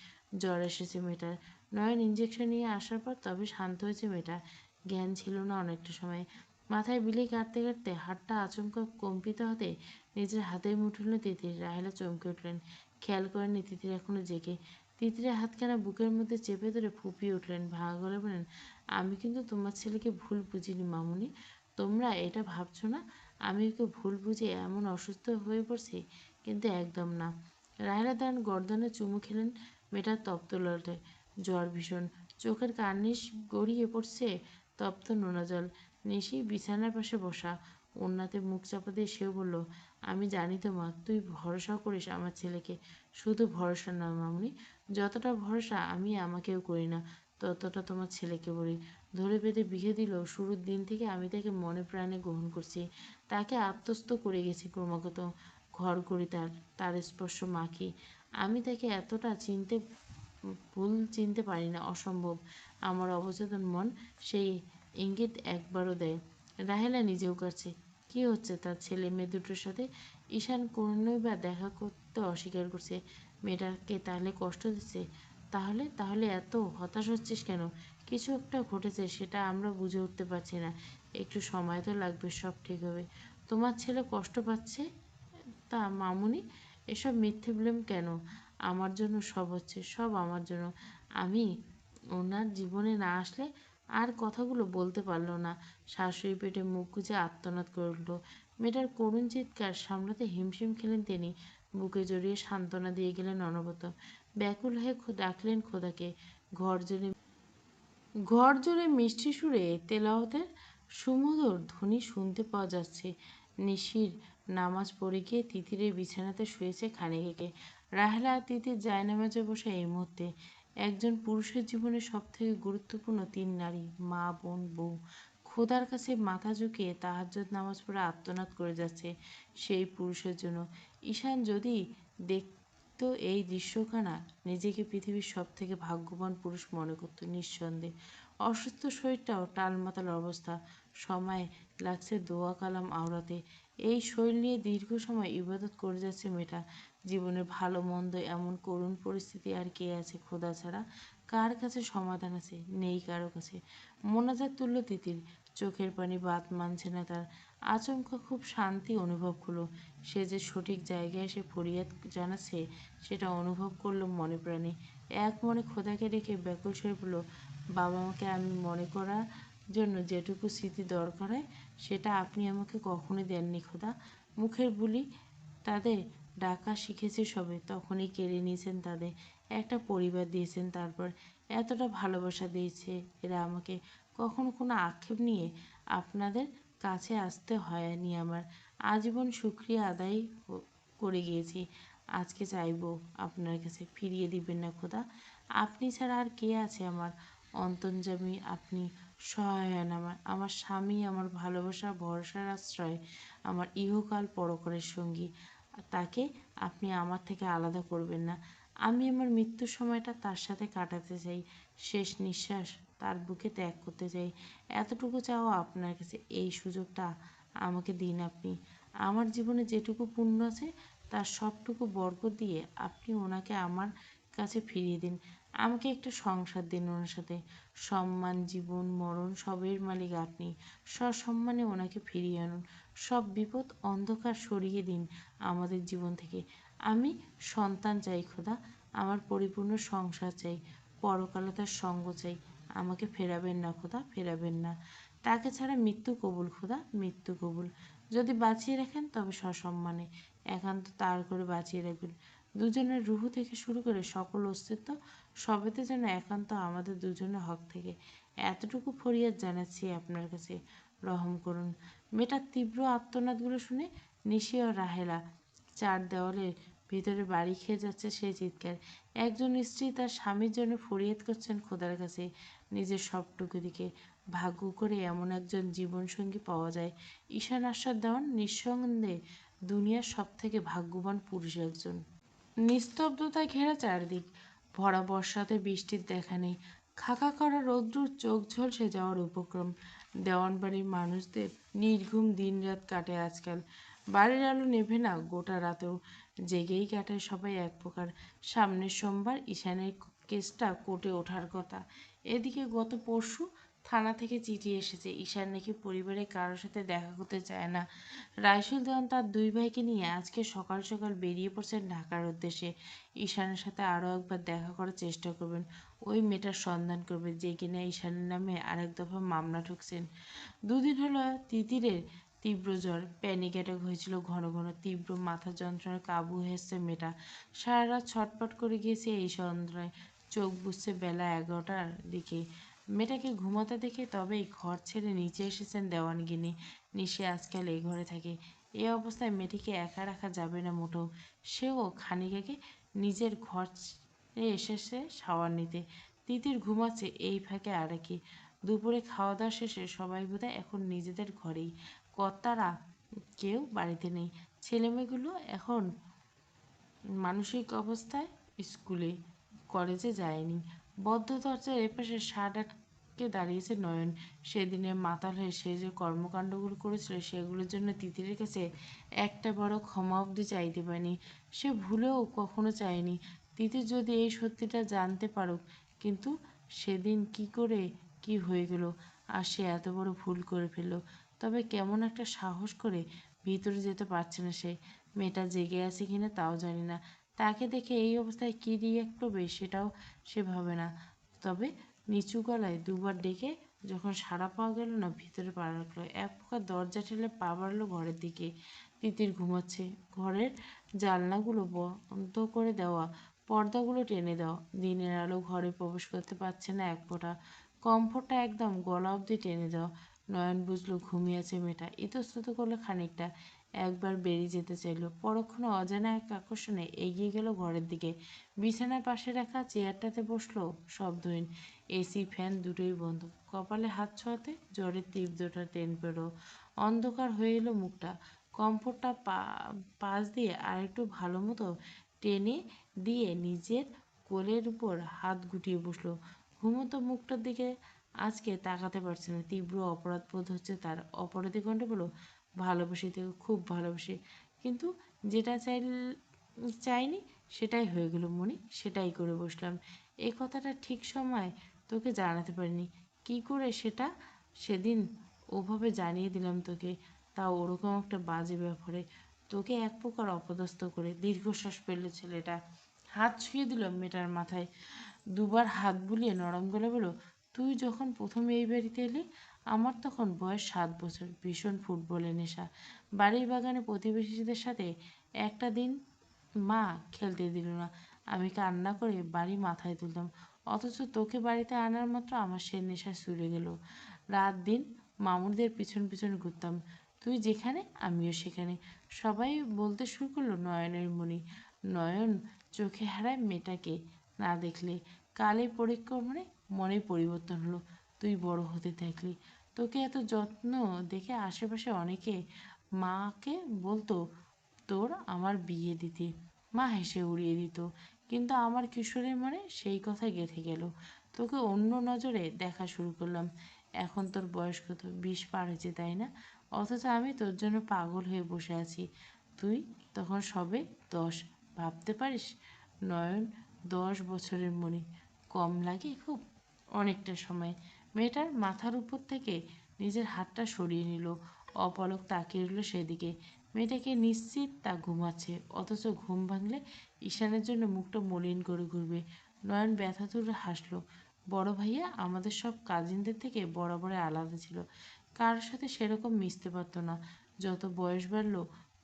জ্বর এসেছে মেয়েটার। নয়ন ইঞ্জেকশন নিয়ে আসার পর তবে শান্ত হয়েছে মেয়েটা। জ্ঞান ছিল না অনেকটা সময়। মাথায় বিলি কাটতে কাটতে হাতটা আচমকা কম্পিত হতে নিজের হাতের মুঠো নিল তিতির। রাহেলা চমকে উঠলেন, খেয়াল করেননি তিতির এখনো জেগে। তিতিরের হাতখানা বুকের মধ্যে চেপে ধরে ফুঁপিয়ে উঠলেন, ভাঙা গলায় বললেন, আমি কিন্তু তোমার ছেলেকে ভুল বুঝিনি মামুনি। তোমরা এটা ভাবছো না আমি ওকে ভুল বুঝে এমন অসুস্থ হয়ে পড়ছি, কিন্তু একদম না। রাহেলা দান গর্দনে চুমু খেলেন মেয়েটার তপ্ত ললাটে। জ্বর ভীষণ, চোখের কার্নিশ গড়িয়ে পড়ছে তপ্ত নোনা জল। নিশি বিছানার পাশে বসা, ওড়নাতে মুখ চাপা দিয়ে সেও বলল, আমি জানি তো মা, তুই ভরসা করিস আমার ছেলেকে। শুধু ভরসা নয় মামুনি, যতটা ভরসা আমি আমাকেও করি না ততটা তোমার ছেলেকে বলি। ধরে বেঁধে বিয়ে দিলেও শুরুর দিন থেকে আমি তাকে মনে প্রাণে গ্রহণ করছি। তাকে আত্মস্থ করে গেছি ক্রমাগত। ঘর করি তার স্পর্শ মাখি। আমি তাকে এতটা ভুল চিনতে পারি না, অসম্ভব। আমার অবচেতন মন সেই ইঙ্গিত একবারও দেয়। রাহেলা নিজেও কাছে। কি হচ্ছে তার ছেলে মেয়ে দুটোর সাথে? ঈশান কোনোই বা দেখা করতে অস্বীকার করছে। মেয়েটাকে তাহলে কষ্ট দিচ্ছে? তাহলে তাহলে এত হতাশ হচ্ছিস কেন? কিছু একটা ঘটেছে, সেটা আমরা বুঝে উঠতে পারছি না। একটু সময় তো লাগবে, সব ঠিক হবে। তোমার ছেলে কষ্ট পাচ্ছে? তা মামুনি, এসব মিথ্যে ব্লেম কেন? আমার জন্য সব হচ্ছে, সব আমার জন্য। আমি ওনার জীবনে না আসলে আর কথাগুলো বলতে পারল না। শাশুড়ি পেটে মুখ গুজে আর্তনাদ করে উঠল। মেয়েটার করুণ চিৎকার সামলাতে হিমশিম খেলেন তিনি। বুকে জড়িয়ে সান্ত্বনা দিয়ে গেলেন অনবরত। ব্যাকুল হয়ে ডাকলেন খোদাকে। ঘর জুড়ে ঘর জুড়ে মিষ্টি সুরে তেলাওয়াতের সুমধুর ধ্বনি শুনতে পাওয়া যাচ্ছে। নিশির নামাজ পড়ে গিয়ে তিতিরের বিছানাতে শুয়েছে খানিক আগে। রাহেলা আর তিতির জায়নামাজে বসে এই মুহূর্তে। একজন পুরুষের জীবনে সবথেকে গুরুত্বপূর্ণ 3 নারী, মা, বোন, বউ। খোদার কাছে মাথা ঝুঁকিয়ে তাহাজ্জুদ নামাজ পড়ে আর্তনাদ করে যাচ্ছে সেই পুরুষের জন্য। ঈশান যদি দেখতো এই দৃশ্যখানা, নিজেকে পৃথিবীর সব থেকে ভাগ্যবান পুরুষ মনে করত নিঃসন্দেহে। অসুস্থ শরীরটাও টালমাটাল অবস্থা, সময় লাগছে দোয়া কালাম আওড়াতে। এই শরীর নিয়ে দীর্ঘ সময় ইবাদত করে যাচ্ছে মেয়েটা। জীবনের ভালো মন্দ এমন করুণ পরিস্থিতি আর কে আছে খোদা ছাড়া? কার কাছে সমাধান আছে? নেই কারো কাছে। মোনাজাত তুলল তিতির, চোখের পানি বাদ মানছে না তার। আচমকা খুব শান্তি অনুভব হলো। সে যে সঠিক জায়গায় এসে ফরিয়াদ জানাচ্ছে সেটা অনুভব করলো মনে প্রাণে। এক মনে খোদাকে রেখে ব্যাকুল স্বরে বলল, বাবা মাকে আমি মনে করার জন্য যেটুকু স্মৃতি দরকার হয় সেটা আপনি আমাকে কখনোই দেননি খোদা। মুখের বুলি তাদের ডাকা শিখেছে সবে, তখনই কেড়ে নিয়েছেন তাদের। একটা পরিবার দিয়েছেন, তারপর এতটা ভালোবাসা দিয়েছে এরা আমাকে। কখনো কোনো আক্ষেপ নিয়ে আপনাদের কাছে আসতে হয়নি আমার। আজীবন শুকরিয়া আদায় করে গিয়েছি। আজকে চাইবো আপনার কাছে, ফিরিয়ে দিবেন না খোদা। আপনি ছাড়া আর কে আছে আমার অন্তর্যামী? আপনি সহায় হন আমার, আমার স্বামী, আমার ভালোবাসা, ভরসার আশ্রয়, আমার ইহকাল পরকালের সঙ্গী। তাকে আপনি আমার থেকে আলাদা করবেন না। আমি আমার মৃত্যুর সময়টা তার সাথে কাটাতে চাই। শেষ নিঃশ্বাস তার বুকে ত্যাগ করতে চাই। এতটুকু চাওয়া আপনার কাছে, এই সুযোগটা আমাকে দিন আপনি। আমার জীবনে যেটুকু পুণ্য আছে তার সবটুকু বরকত দিয়ে আপনি ওনাকে আমার কাছে ফিরিয়ে দিন। আমাকে একটা সংসার দিন ওনার সাথে। সম্মান, জীবন, মরণ সবের মালিক আপনি। সসম্মানে ওনাকে ফিরিয়ে আনুন। সব বিপদ অন্ধকার সরিয়ে দিন আমাদের জীবন থেকে। আমি সন্তান চাই খোদা, আমার পরিপূর্ণ সংসার চাই, পরকালে তার সঙ্গ চাই। আমাকে ফেরাবেন না খোদা, ফেরাবেন না। তাকে ছাড়া মৃত্যু কবুল খোদা, মৃত্যু কবুল। যদি বাঁচিয়ে রাখেন তবে সসম্মানে একান্ত তার করে বাঁচিয়ে রাখবেন। দুজনের রুহু থেকে শুরু করে সকল অস্তিত্ব সবেতে যেন একান্ত আমাদের দুজনের হক থেকে। এতটুকু ফরিয়াদ জানাচ্ছি আপনার কাছে, রহম করুন। মেয়েটার তীব্র আর্তনাদগুলো শুনে নিশি ও রাহেলা চার দেওয়ালের ভিতরে বাড়ি খেয়ে যাচ্ছে সেই চিৎকার। একজন স্ত্রী তার স্বামীর জন্য ফরিয়াদ করছেন খোদার কাছে নিজের সবটুকু দিকে। ভাগ্য করে এমন একজন জীবনসঙ্গী পাওয়া যায়। ঈশান আশ্বাদ দেওয়ান নিঃসন্দেহে দুনিয়ার সব থেকে ভাগ্যবান পুরুষ একজন। নিস্তব্ধতায় ঘেরা চারদিক। ভরা বর্ষাতে বৃষ্টির দেখা নেই। খাকা করা রৌদ্র চোখ ঝলসে যাওয়ার উপক্রম। দেওয়ানবাড়ির মানুষদের নির্ঘুম দিনরাত কাটে আজকাল। বাড়ির আলো নেভে না গোটা রাতেও, জেগেই কাটায় সবাই এক প্রকার। সামনের সোমবার ঈশানের কেসটা কোর্টে ওঠার কথা। এদিকে গত পরশু থানা থেকে চিঠি এসেছে, ঈশান নাকি পরিবারের কারোর সাথে দেখা করতে চায় না। রাইসুল দেওয়ান তার দুই ভাইকে নিয়ে আজকে সকাল সকাল বেরিয়ে পড়ছেন ঢাকার উদ্দেশ্যে। ঈশানের সাথে আরও একবার দেখা করার চেষ্টা করবেন, ওই মেয়েটার সন্ধান করবেন যে কিনা ঈশানের নামে আরেক দফা মামলা ঠুকছেন। দুদিন হলো তিতিরের তীব্র জ্বর, প্যানিক অ্যাটাক হয়েছিল ঘন ঘন, তীব্র মাথা যন্ত্রণায় কাবু হয়েছে মেয়েটা। সারা রাত ছটপট করে গিয়েছে এই যন্ত্রণায়। চোখ বুঝছে বেলা 11টার দিকে। মেয়েটাকে ঘুমাতে দেখে তবেই ঘর ছেড়ে নিচে এসেছেন দেওয়ানগিনি। নিশি আজকাল এই ঘরে থাকে। এই অবস্থায় মেয়েটিকে একা রাখা যাবে না মোটেও। সেও খানিক আগে নিজের ঘরে এসেছে শাওয়ার নিতে। তিতির ঘুমাচ্ছে এই ফাঁকে আর কি। দুপুরে খাওয়া দাওয়া শেষে সবাই বোধহয় এখন নিজেদের ঘরেই। কর্তারা কেউ বাড়িতে নেই। ছেলেমেয়েগুলো এখন মানসিক অবস্থায় স্কুলে কলেজে যায়নি। বদ্ধ দরজার এপাশে শার্ট আটকে দাঁড়িয়েছে নয়ন। সেদিনের মাতাল হয়ে সে যে কর্মকাণ্ডগুলো করেছিল সেগুলোর জন্য তিতিরের কাছে একটা বড় ক্ষমা অবধি চাইতে পারেনি। সে ভুলেও কখনো চায়নি তিতির যদি এই সত্যিটা জানতে পারুক। কিন্তু সেদিন কি করে কি হয়ে গেল আর সে এত বড় ভুল করে ফেলল। তবে কেমন একটা সাহস করে ভিতরে যেতে পারছে না সে। মেয়েটা জেগে আছে কিনা তাও জানি না। তাকে দেখে এই অবস্থায় কী রিয়াক্ট করবে সেটাও সে ভাবে না। তবে নিচু গলায় দুবার ডেকে যখন সাড়া পাওয়া গেল না, ভিতরে পা রাখলো। এক প্রকার দরজা ঠেলে পা বাড়লো ঘরের দিকে। তিতির ঘুমাচ্ছে। ঘরের জানলাগুলো বন্ধ করে দেওয়া, পর্দাগুলো টেনে দেওয়া। দিনের আলো ঘরে প্রবেশ করতে পারছে না এক ফোঁটা। কমফোর্টটা একদম গলা অবধি টেনে দেওয়া। নয়ন বুঝলো ঘুমিয়ে আছে মেয়েটা। ইতস্তত করলো খানিকটা। একবার বেরিয়ে যেতে চাইল, পরক্ষণে অজানা এক আকর্ষণে এগিয়ে গেল ঘরের দিকে। বিছানার পাশে রাখা চেয়ারটাতে বসলো শব্দহীন। এসি ফ্যান দুটোই বন্ধ। কপালে হাত ছোঁয়াতে জ্বরের তীব্রতা টেন পেল। অন্ধকার হয়ে এলো মুখটা। কম্ফোর্টটা পাশ দিয়ে আরেকটু ভালো মতো টেনে দিয়ে নিজের কোলের উপর হাত গুটিয়ে বসলো। ঘুমন্ত মুখটার দিকে আজকে তাকাতে পারছে না। তীব্র অপরাধ বোধ হচ্ছে তার। অপরাধী কণ্ঠে বলল, ভালোবাসি তোকে, খুব ভালোবাসি, কিন্তু যেটা চাইনি সেটাই হয়ে গেল মনি, সেটাই করে বসলাম। এই কথাটা ঠিক সময় তোকে জানাতে পারিনি। কি করে সেটা সেদিন ওভাবে জানিয়ে দিলাম তোকে, তাও ওরকম একটা বাজে ব্যাপারে, তোকে এক প্রকার অপদস্থ করে। দীর্ঘশ্বাস ফেলল ছেলেটা। হাত ছুঁয়ে দিল মেয়েটার মাথায়। দুবার হাত বুলিয়ে নরম গলা বলল, তুই যখন প্রথম এই বাড়িতে এলি আমার তখন বয়স 7 বছর। ভীষণ ফুটবলের নেশা। বাড়ির বাগানে প্রতিবেশীদের সাথে একটা দিন মা খেলতে দিল না। আমি কান্না করে বাড়ি মাথায় তুলতাম। অথচ তোকে বাড়িতে আনার মাত্র আমার সে নেশা ছুড়ে গেল। রাত দিন মামুরদের পিছন পিছন ঘুরতাম। তুই যেখানে আমিও সেখানে। সবাই বলতে শুরু করলো নয়নের মণি। নয়ন চোখে হারায় মেয়েটাকে না দেখলে। কালে পরিক্রমণে মনে পরিবর্তন হলো। তুই বড় হতে থাকলি। তোকে এত যত্ন দেখে আশেপাশে অনেকে মাকে বলতো তোর আমার বিয়ে দিতে। মা হেসে উড়িয়ে দিত, কিন্তু আমার কিশোরের মনে সেই কথা গেঁথে গেল। তোকে অন্য নজরে দেখা শুরু করলাম। এখন তোর বয়স কত? 20 পার হয়েছে, তাই না? অথচ আমি তোর জন্য পাগল হয়ে বসে আছি। তুই তখন সবে 10। ভাবতে পারিস নয়ন, 10 বছরের মনি কম লাগে? খুব, অনেকটা সময়। মেয়েটার মাথার উপর থেকে নিজের হাতটা সরিয়ে নিল। অপলক তাকিয়ে রইল সেদিকে। মেয়েটাকে নিশ্চিত তা ঘুমাচ্ছে, অথচ ঘুম ভাঙলে ঈশানের জন্য মুখটা মলিন করে ঘুরবে। নয়ন ব্যথাতুর হাসলো। বড় ভাইয়া আমাদের সব কাজিনদের থেকে বরাবর আলাদা ছিল। কারোর সাথে সেরকম মিশতে পারতো না। যত বয়স বাড়লো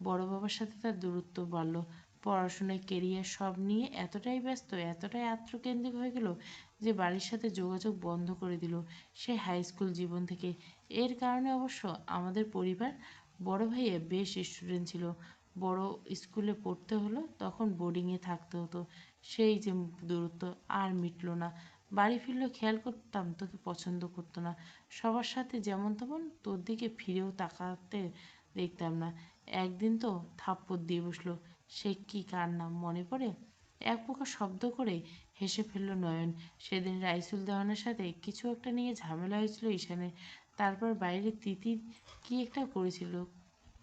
বড় বাবার সাথে তার দূরত্ব বাড়লো। পড়াশোনায়, কেরিয়ার সব নিয়ে এতটাই ব্যস্ত, এতটাই আত্মকেন্দ্রিক হয়ে গেল যে বাড়ির সাথে যোগাযোগ বন্ধ করে দিল সে হাই স্কুল জীবন থেকে। এর কারণে অবশ্য আমাদের পরিবার, বড় ভাইয়া বেশ স্টুডেন্ট ছিল। বড় স্কুলে পড়তে হলো, তখন বোর্ডিংয়ে থাকতে হতো। সেই যে দূরত্ব আর মিটলো না। বাড়ি ফিরলেও খেয়াল করতাম তোকে পছন্দ করতো না। সবার সাথে যেমন তেমন, তোর দিকে ফিরেও তাকাতে দেখতাম না। একদিন তো থাপ্পড় দিয়ে বসলো। সে কি কার নাম মনে পড়ে? এক প্রকার শব্দ করে হেসে ফেলল নয়ন। সেদিন রাইসুল দেওয়ানের সাথে কিছু একটা নিয়ে ঝামেলা হয়েছিল ঈশানের। তারপর বাইরে তিতির কি একটা করেছিল,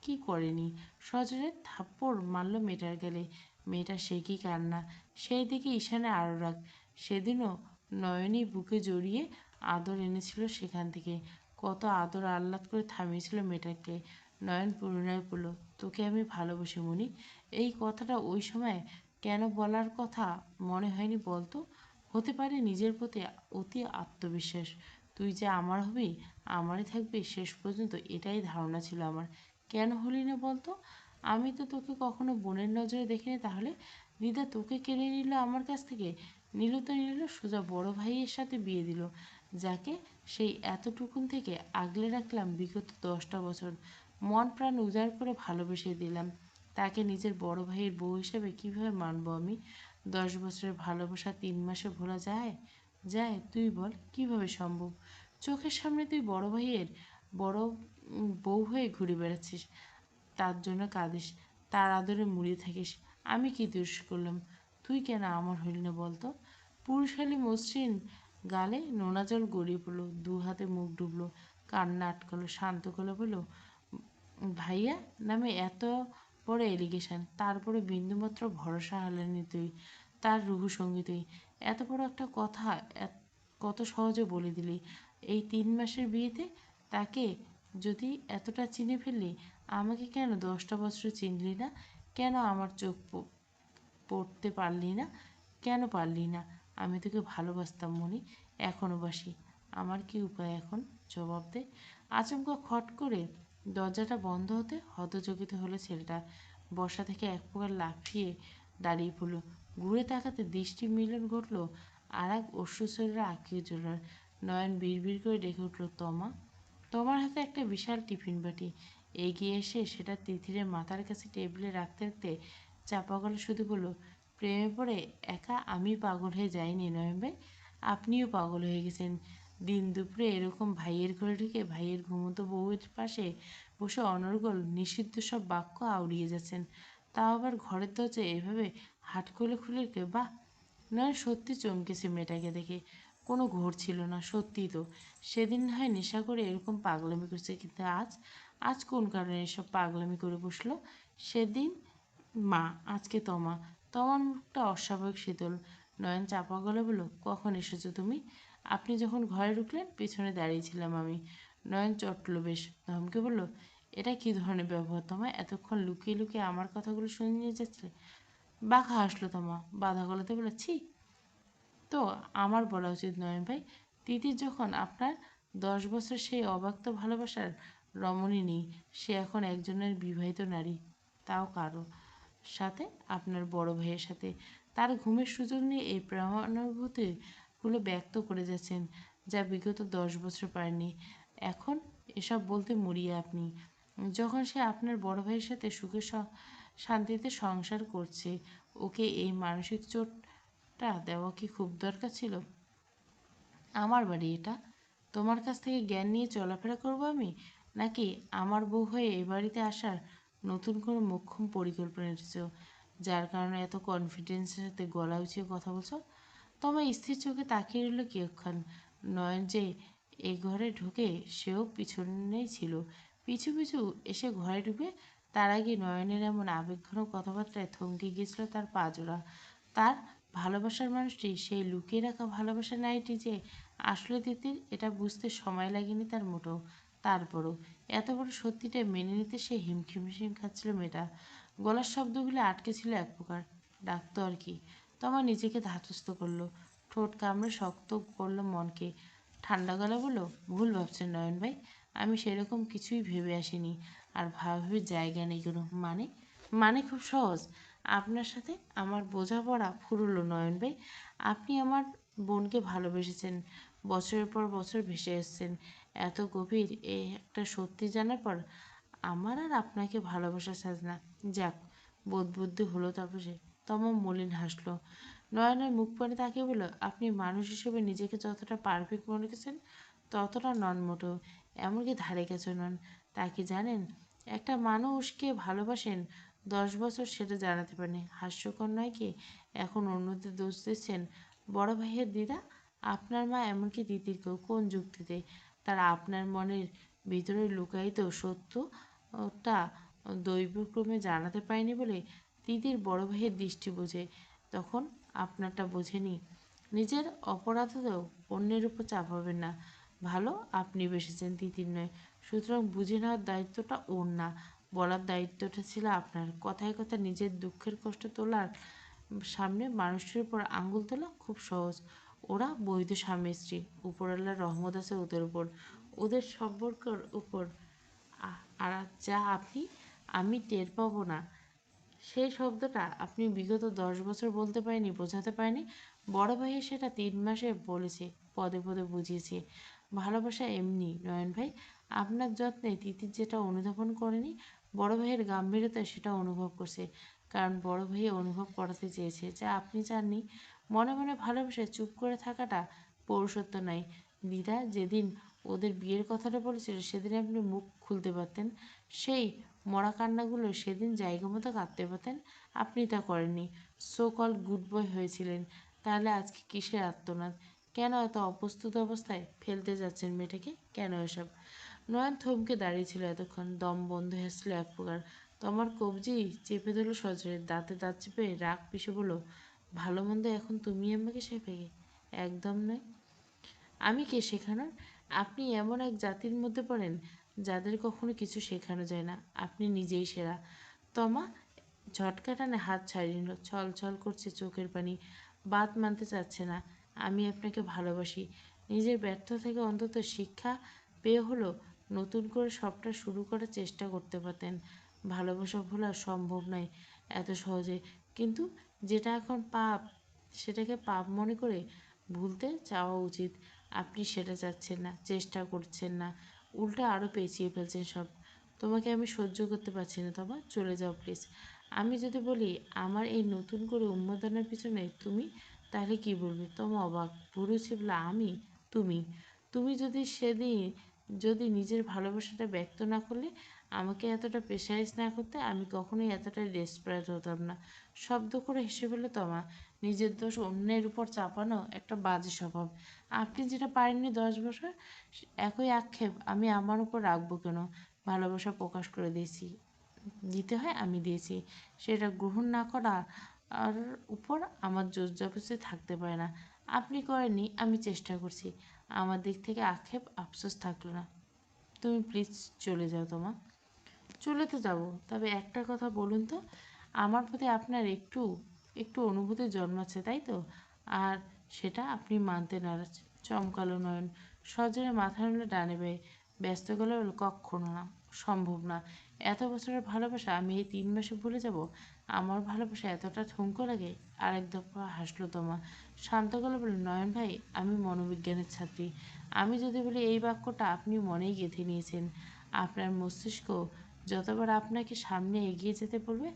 কি করেনি, সজোরে থাপ্পড় মারল মেয়েটার গালে। মেয়েটা সে কি কান্না, সেই দিকে ঈশানে আরও রাগ। সেদিনও নয়নী বুকে জড়িয়ে আদর এনেছিল সেখান থেকে। কত আদর আহ্লাদ করে থামিয়েছিল মেয়েটাকে। নয়ন পুনরায় বলল, তোকে আমি ভালোবাসি মনি। এই কথাটা ওই সময় কেন বলার কথা মনে হয়নি বলতো? হতে পারে নিজের প্রতি অতি আত্মবিশ্বাস। তুই যে আমার হবি, আমারই থাকবি শেষ পর্যন্ত, এটাই ধারণা ছিল আমার। কেন হলি না বলতো? আমি তো তোকে কখনো বোনের নজরে দেখিনি। তাহলে দিদা তোকে কেড়ে নিল আমার কাছ থেকে। নিল তো নিল, সোজা বড় ভাইয়ের সাথে বিয়ে দিল, যাকে সেই এতটুকুন থেকে আগলে রাখলাম বিগত 10টা বছর। মন প্রাণ উজাড় করে ভালোবেসে দিলাম। তাকে নিজের বড় ভাইয়ের বউ হিসেবে কীভাবে মানব আমি? 10 বছরের ভালোবাসা 3 মাসে ভোলা যায়? যায়? তুই বল, কীভাবে সম্ভব? চোখের সামনে তুই বড় ভাইয়ের বড় বউ হয়ে ঘুরে বেড়াচ্ছিস, তার জন্য কাঁদিস, তার আদরে মুড়িয়ে থাকিস। আমি কি দোষ করলাম? তুই কেন আমার হইলি না বলতো? পুরুষালী মসৃণ গালে নোনা জল গড়িয়ে পড়লো। 2 হাতে মুখ ডুবলো, কান্না আটকালো। শান্ত গলা বলল, ভাইয়া নামে এত বড় এলিগেশন, তারপরে বিন্দুমাত্র ভরসা হারালি তুই, তার রুহু সঙ্গী তুই। এত বড় একটা কথা কত সহজে বলে দিলি এই 3 মাসের বিয়েতে। তাকে যদি এতটা চিনে ফেললি, আমাকে কেন 10টা বছর চিনলি না? কেন আমার চোখ পড়তে পারলি না? কেন পারলি না? আমি তোকে ভালোবাসতাম মনি, এখনও বাসি। আমার কি উপায় এখন? জবাব দে। আচমকা খট করে দরজাটা বন্ধ হতে হতচকিত হলো ছেলেটা। বসা থেকে এক প্রকার লাফিয়ে দাঁড়িয়ে পড়ল। ঘুরে তাকাতে দৃষ্টি মিলন ঘটল আর এক অশ্রুসজল আঁকিয়ে জোড়ার। নয়ন বিড়বিড় করে ডেকে উঠল, তমা। তোমার হাতে একটা বিশাল টিফিন বাটি। এগিয়ে এসে সেটা তিথিরের মাথার কাছে টেবিলে রাখতে রাখতে চাপা গলা শুধু বলল, প্রেমে পড়ে একা আমি পাগল হয়ে যাইনি নয়ন ভাই, আপনিও পাগল হয়ে গেছেন। দিন দুপুরে এরকম ভাইয়ের ঘরে ঢুকে ভাইয়ের ঘুমন্ত বউয়ের পাশে বসে অনর্গল নিষিদ্ধ সব বাক্য আউড়িয়ে যাচ্ছেন, তাও আবার ঘরের দরজায় এভাবে হাট খুলে খুলে বাহ। নয় সত্যি চমকেছে মেয়েটাকে দেখে। কোনো ঘোর ছিল না, সত্যিই তো। সেদিন না হয় নেশা করে এরকম পাগলামি করছে, কিন্তু আজ আজ কোন কারণে এসব পাগলামি করে বসলো? সেদিন মা, আজকে তমা। তমার মুখটা অস্বাভাবিক শীতল। নয়ন চাপা গলা বলল, কখন এসেছো তুমি? আপনি যখন ঘরে ঢুকলেন পিছনে দাঁড়িয়েছিলাম আমি। নয়ন চটল বেশ, ধমকে বলল, এটা কি ধরনের ব্যবহার তোমায়? এতক্ষণ লুকিয়ে লুকিয়ে আমার কথাগুলো শুনে নিয়ে যাচ্ছে। বাঁকা হাসলো তমা, বাঁধা গলাতে বলল, ছি। তো আমার বলা উচিত নয়ন ভাই, তিতির যখন আপনার 10 বছর সেই অব্যক্ত ভালোবাসার রমণী নেই, সে এখন একজনের বিবাহিত নারী, তাও কারো সাথে, আপনার বড় ভাইয়ের সাথে। তার ঘুমের সুযোগ নিয়ে এই প্রেমানুভূতিগুলো ব্যক্ত করে যাচ্ছেন, যা বিগত 10 বছর পারেননি। এখন এসব বলতে মরিয়া আপনি, যখন সে আপনার বড় ভাইয়ের সাথে সুখে শান্তিতে সংসার করছে। ওকে এই মানসিক চোটটা দেওয়া কি খুব দরকার ছিল? আমার বাড়ি এটা, তোমার কাছ থেকে জ্ঞান নিয়ে চলাফেরা করব আমি, নাকি আমার বউ হয়ে এ বাড়িতে আসার নতুন কোনো মোক্ষম পরিকল্পনা এসেছ, যার কারণে এত কনফিডেন্সের সাথে গলা উঁচিয়ে কথা বলছো? তোমার স্থির চোখে তাকিয়ে রইল কিয়ৎক্ষণ। নয়ন যে এ ঘরে ঢুকে সেও পিছনেই ছিল, পিছু পিছু এসে ঘরে ঢুকে। তার আগে নয়নের এমন আবেগঘন কথাবার্তায় থমকে গিয়েছিল তার পা জোড়া। তার ভালোবাসার মানুষটি সেই লুকিয়ে রাখা ভালোবাসার নারীটি যে আসলে তিতির, এটা বুঝতে সময় লাগেনি তার মোটেও। তারপরও এত বড় সত্যিটা মেনে নিতে সে হিমশিম খাচ্ছিল মেয়েটা। গলার শব্দগুলো আটকে ছিল এক প্রকার। ডাকতো আর কি। তোমার নিজেকে ধাতস্থ করলো, ঠোঁট কামড়ে শক্ত করলো মনকে। ঠান্ডা গলা বললো, ভুল ভাবছেন নয়ন ভাই, আমি সেরকম কিছুই ভেবে আসিনি। আর ভাবাভাবির জায়গা নেই কোনো। মানে? মানে খুব সহজ, আপনার সাথে আমার বোঝাপড়া ফুরলো নয়ন ভাই। আপনি আমার বোনকে ভালোবেসেছেন, বছরের পর বছর ভেসে এসেছেন। এত গভীর এই একটা সত্যি জানার পর আমার আর আপনাকে ভালোবাসা সাজ না। যাক, বোধবুদ্ধি হলো তাপসে। তমা মলিন হাসলো। নয়নের মুখ পানে তাকিয়ে বলল, আপনি মানুষ হিসেবে নিজেকে যতটা পারফেক্ট মনে করছেন ততটা নন মোটেও, এমনকি ধারে কাছে নন। তা কি জানেন, একটা মানুষকে ভালোবাসেন 10 বছর সেটা জানাতে পারেনি। হাস্যকর নয় কি? এখন অন্যদের দোষ দিচ্ছেন? বড় ভাইয়ের দিদা, আপনার মা, এমনকি তিতিরকেও কোন যুক্তিতে? তারা আপনার মনের ভিতরে লুকায়িত সত্যটা দৈবক্রমে জানাতে পারেনি বলে তিতির বড় ভাইয়ের দৃষ্টি বোঝে, তখন আপনারটা বোঝেনি। নিজের অপরাধতেও অন্যের উপর চাপাবেন না। ভালো আপনি বেসেছেন, তিতির নয়। সুতরাং বুঝে নেওয়ার দায়িত্বটা ওর না, বলার দায়িত্বটা ছিল আপনার। কথায় কথায় নিজের দুঃখের কষ্ট তোলার সামনে মানুষটির উপর আঙুল তোলা খুব সহজ। ওরা বৈধ স্বামী স্ত্রী, উপরওয়ালার রহমত আছে ওদের উপর, ওদের সম্পর্কের উপর। আর যা আমি টের পাবো না, সেই শব্দটা আপনি বিগত 10 বছর বলতে পারেনি, বোঝাতে পারেনি। বড় ভাইয়ের সেটা 3 মাসে বলেছে, পদে পদে বুঝিয়েছে। ভালোবাসা এমনি নয়ন ভাই, আপনার যত্নে তিতির যেটা অনুধাবন করেনি, বড় ভাইয়ের গাম্ভীর্যতায় সেটা অনুভব করছে। কারণ বড় ভাইয়ে অনুভব করাতে চেয়েছে যা আপনি চাননি। মনে মনে ভালোবাসে চুপ করে থাকাটা পৌরুষত্ব নাই। দিদা যেদিন ওদের বিয়ের কথাটা বলেছিল সেদিন আপনি মুখ খুলতে পারতেন, সেই মরা কান্নাগুলো সেদিন জায়গা মতো কাঁদতে পারতেন। আপনি তা করেননি, সো কল গুড বয় হয়েছিলেন। তাহলে আজকে কিসের আর্তনাদ? কেন এত অপ্রস্তুত অবস্থায় ফেলতে যাচ্ছেন মেয়েটাকে? কেন এসব? নয়ন থমকে দাঁড়িয়েছিল এতক্ষণ, দম বন্ধ হয়েছিল এক প্রকার। তোমার কবজি চেপে ধরল সজোরে, দাঁতে দাঁত চেপে রাগ পিষে বলল, ভালো মন্দ এখন তুমি আমাকে শেখাবে? একদম নয়। আমি কে শেখানোর? আপনি এমন এক জাতির মধ্যে পড়েন যাদের কখনো কিছু শেখানো যায় না। আপনি নিজেই সেরা। তমা ঝটকা টানে হাত ছাড়িয়ে নিল, ছল ছল করছে চোখের পানি। বাদ মানতে চাচ্ছে না। আমি আপনাকে ভালোবাসি। নিজের ব্যর্থ থেকে অন্তত শিক্ষা পেয়ে হলো নতুন করে সবটা শুরু করার চেষ্টা করতে পারতেন। ভালোবাসা ভোলা সম্ভব নয় এত সহজে, কিন্তু যেটা এখন পাপ সেটাকে পাপ মনে করে ভুলতে চাওয়া উচিত। আপনি সেটা চাচ্ছেন না, চেষ্টা করছেন না, উল্টা আরও পেঁচিয়ে ফেলছেন সব। তোমাকে আমি সহ্য করতে পারছি না তমা, চলে যাও প্লিজ। আমি যদি বলি আমার এই নতুন করে উন্মাদনার পিছনে তুমি, তাহলে কি বলবে? তমা অবাক, ভুরু চিবলা, আমি? তুমি? তুমি যদি সেদিন যদি নিজের ভালোবাসাটা ব্যক্ত না করলে, আমাকে এতটা প্রেশারাইজ না করতে, আমি কখনোই এতটা ডেসপারেট হতাম না। শব্দ করে হেসে ফেলল তমা। নিজের দোষ অন্যের উপর চাপানো একটা বাজে স্বভাব। আপনি যেটা পারেননি 10 বছর, একই আক্ষেপ আমি আমার উপর রাখবো কেন? ভালোবাসা প্রকাশ করে দিয়েছি, দিতে হয় আমি দিয়েছি, সেটা গ্রহণ না করা আর উপর আমার জোর জবরদস্তি থাকতে পারে না। আপনি করেননি, আমি চেষ্টা করছি, আমার দিক থেকে আক্ষেপ আফসোস থাকলো না। তুমি প্লিজ চলে যাও তোমা। চলে তো যাবো, তবে একটা কথা বলুন তো, আমার প্রতি আপনার একটু একটু অনুভূতি জন্মাচ্ছে, তাই তো? আর সেটা আপনি মানতে নারাজ। চমকালো নয়ন, সজোরে মাথা নাড়ল ডানে বাঁয়ে, ব্যস্ত গলে বলল, কক্ষনো না, সম্ভব না। এত বছরের ভালোবাসা আমি এই 3 মাসে ভুলে যাব? আমার ভালোবাসা এতটা ঠুনকো লাগে? আরেক দফা হাসলো তোমা, শান্ত গলে বলল, নয়ন ভাই, আমি মনোবিজ্ঞানের ছাত্রী। আমি যদি বলি এই বাক্যটা আপনি মনেই গেঁথে নিয়েছেন। আপনার মস্তিষ্ক যতবার আপনাকে সামনে এগিয়ে যেতে বলবে,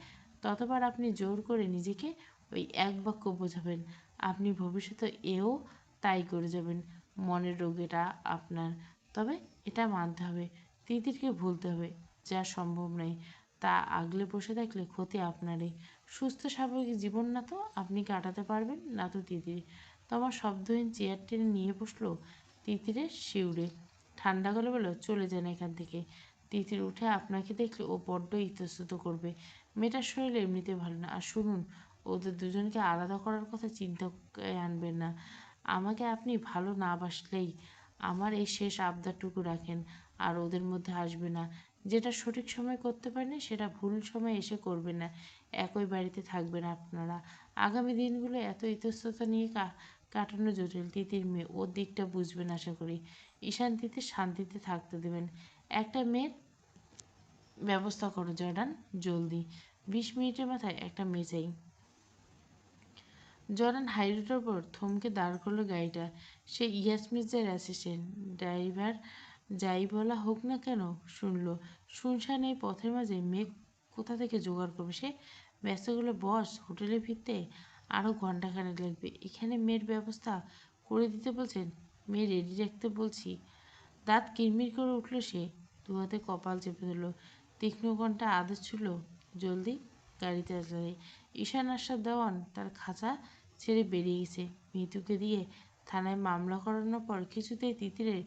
ততবার আপনি জোর করে নিজেকে ওই এক বাক্য বোঝাবেন। আপনি ভবিষ্যতে এও তাই করে যাবেন। মনের রোগীটা আপনার। তবে এটা মানতে হবে, তিতিরকে ভুলতে হবে। যা সম্ভব নয় তা আগলে বসে থাকলে ক্ষতি আপনারই। সুস্থ স্বাভাবিক জীবন না তো আপনি কাটাতে পারবেন, না তো তিতির। তোমার শব্দহীন চেয়ার টেনে নিয়ে বসলো তিতিরের শিউরে। ঠান্ডা গলে বলল, চলে যান এখান থেকে। তিতির উঠে আপনাকে দেখলে ও বড্ড ইতস্তত করবে। মেয়েটার শরীর এমনিতে ভালো না। আর শুনুন, ওদের দুজনকে আলাদা করার কথা চিন্তা আনবেন না। আমাকে আপনি ভালো না বাসলেই আমার এই শেষ আবদারটুকু রাখেন, আর ওদের মধ্যে আসবে না। যেটা সঠিক সময় করতে পারেনি সেটা ভুল সময় এসে করবেন না। একই বাড়িতে থাকবেন আপনারা। আগামী দিনগুলো এত ইতস্ততা নিয়ে কাটানো জটিল। তিতির মেয়ে, ওর দিকটা বুঝবেন আশা করি। ঈশান তিতির শান্তিতে থাকতে দেবেন। একটা মেয়ের ব্যবস্থা করো জর্ডান, জলদি। 20 মিনিটের মাথায় একটা মেয়ে চাই। জর্ডান হাইরোডের ওপর থমকে দাঁড় করলো গাড়িটা। সে ইয়াস মির্জার অ্যাসিস্ট্যান্ট। ড্রাইভার যাই বলা হোক না কেন শুনলো। শুনশান এই পথের মাঝে মেয়ে কোথা থেকে জোগাড় করবে সে? ব্যস্ত হলো, বস, হোটেলে ফিরতে আরও ঘন্টাখানেক লাগবে। এখানে মেয়ের ব্যবস্থা করে দিতে বলছেন? মেয়ে রেডি রাখতে বলছি। দাঁত কিরমির করে উঠল সে, দু হাতে কপাল চেপে ধরল। তীক্ষ্ণ কণ্ঠে আদেশ ছুড়ল, জলদি গাড়িতে আসলে। ঈশান আশার দেওয়ান তার খাঁচা ছেড়ে বেরিয়ে গেছে। মৃতুকে দিয়ে থানায় মামলা করানোর পর কিছুতেই তিতিরের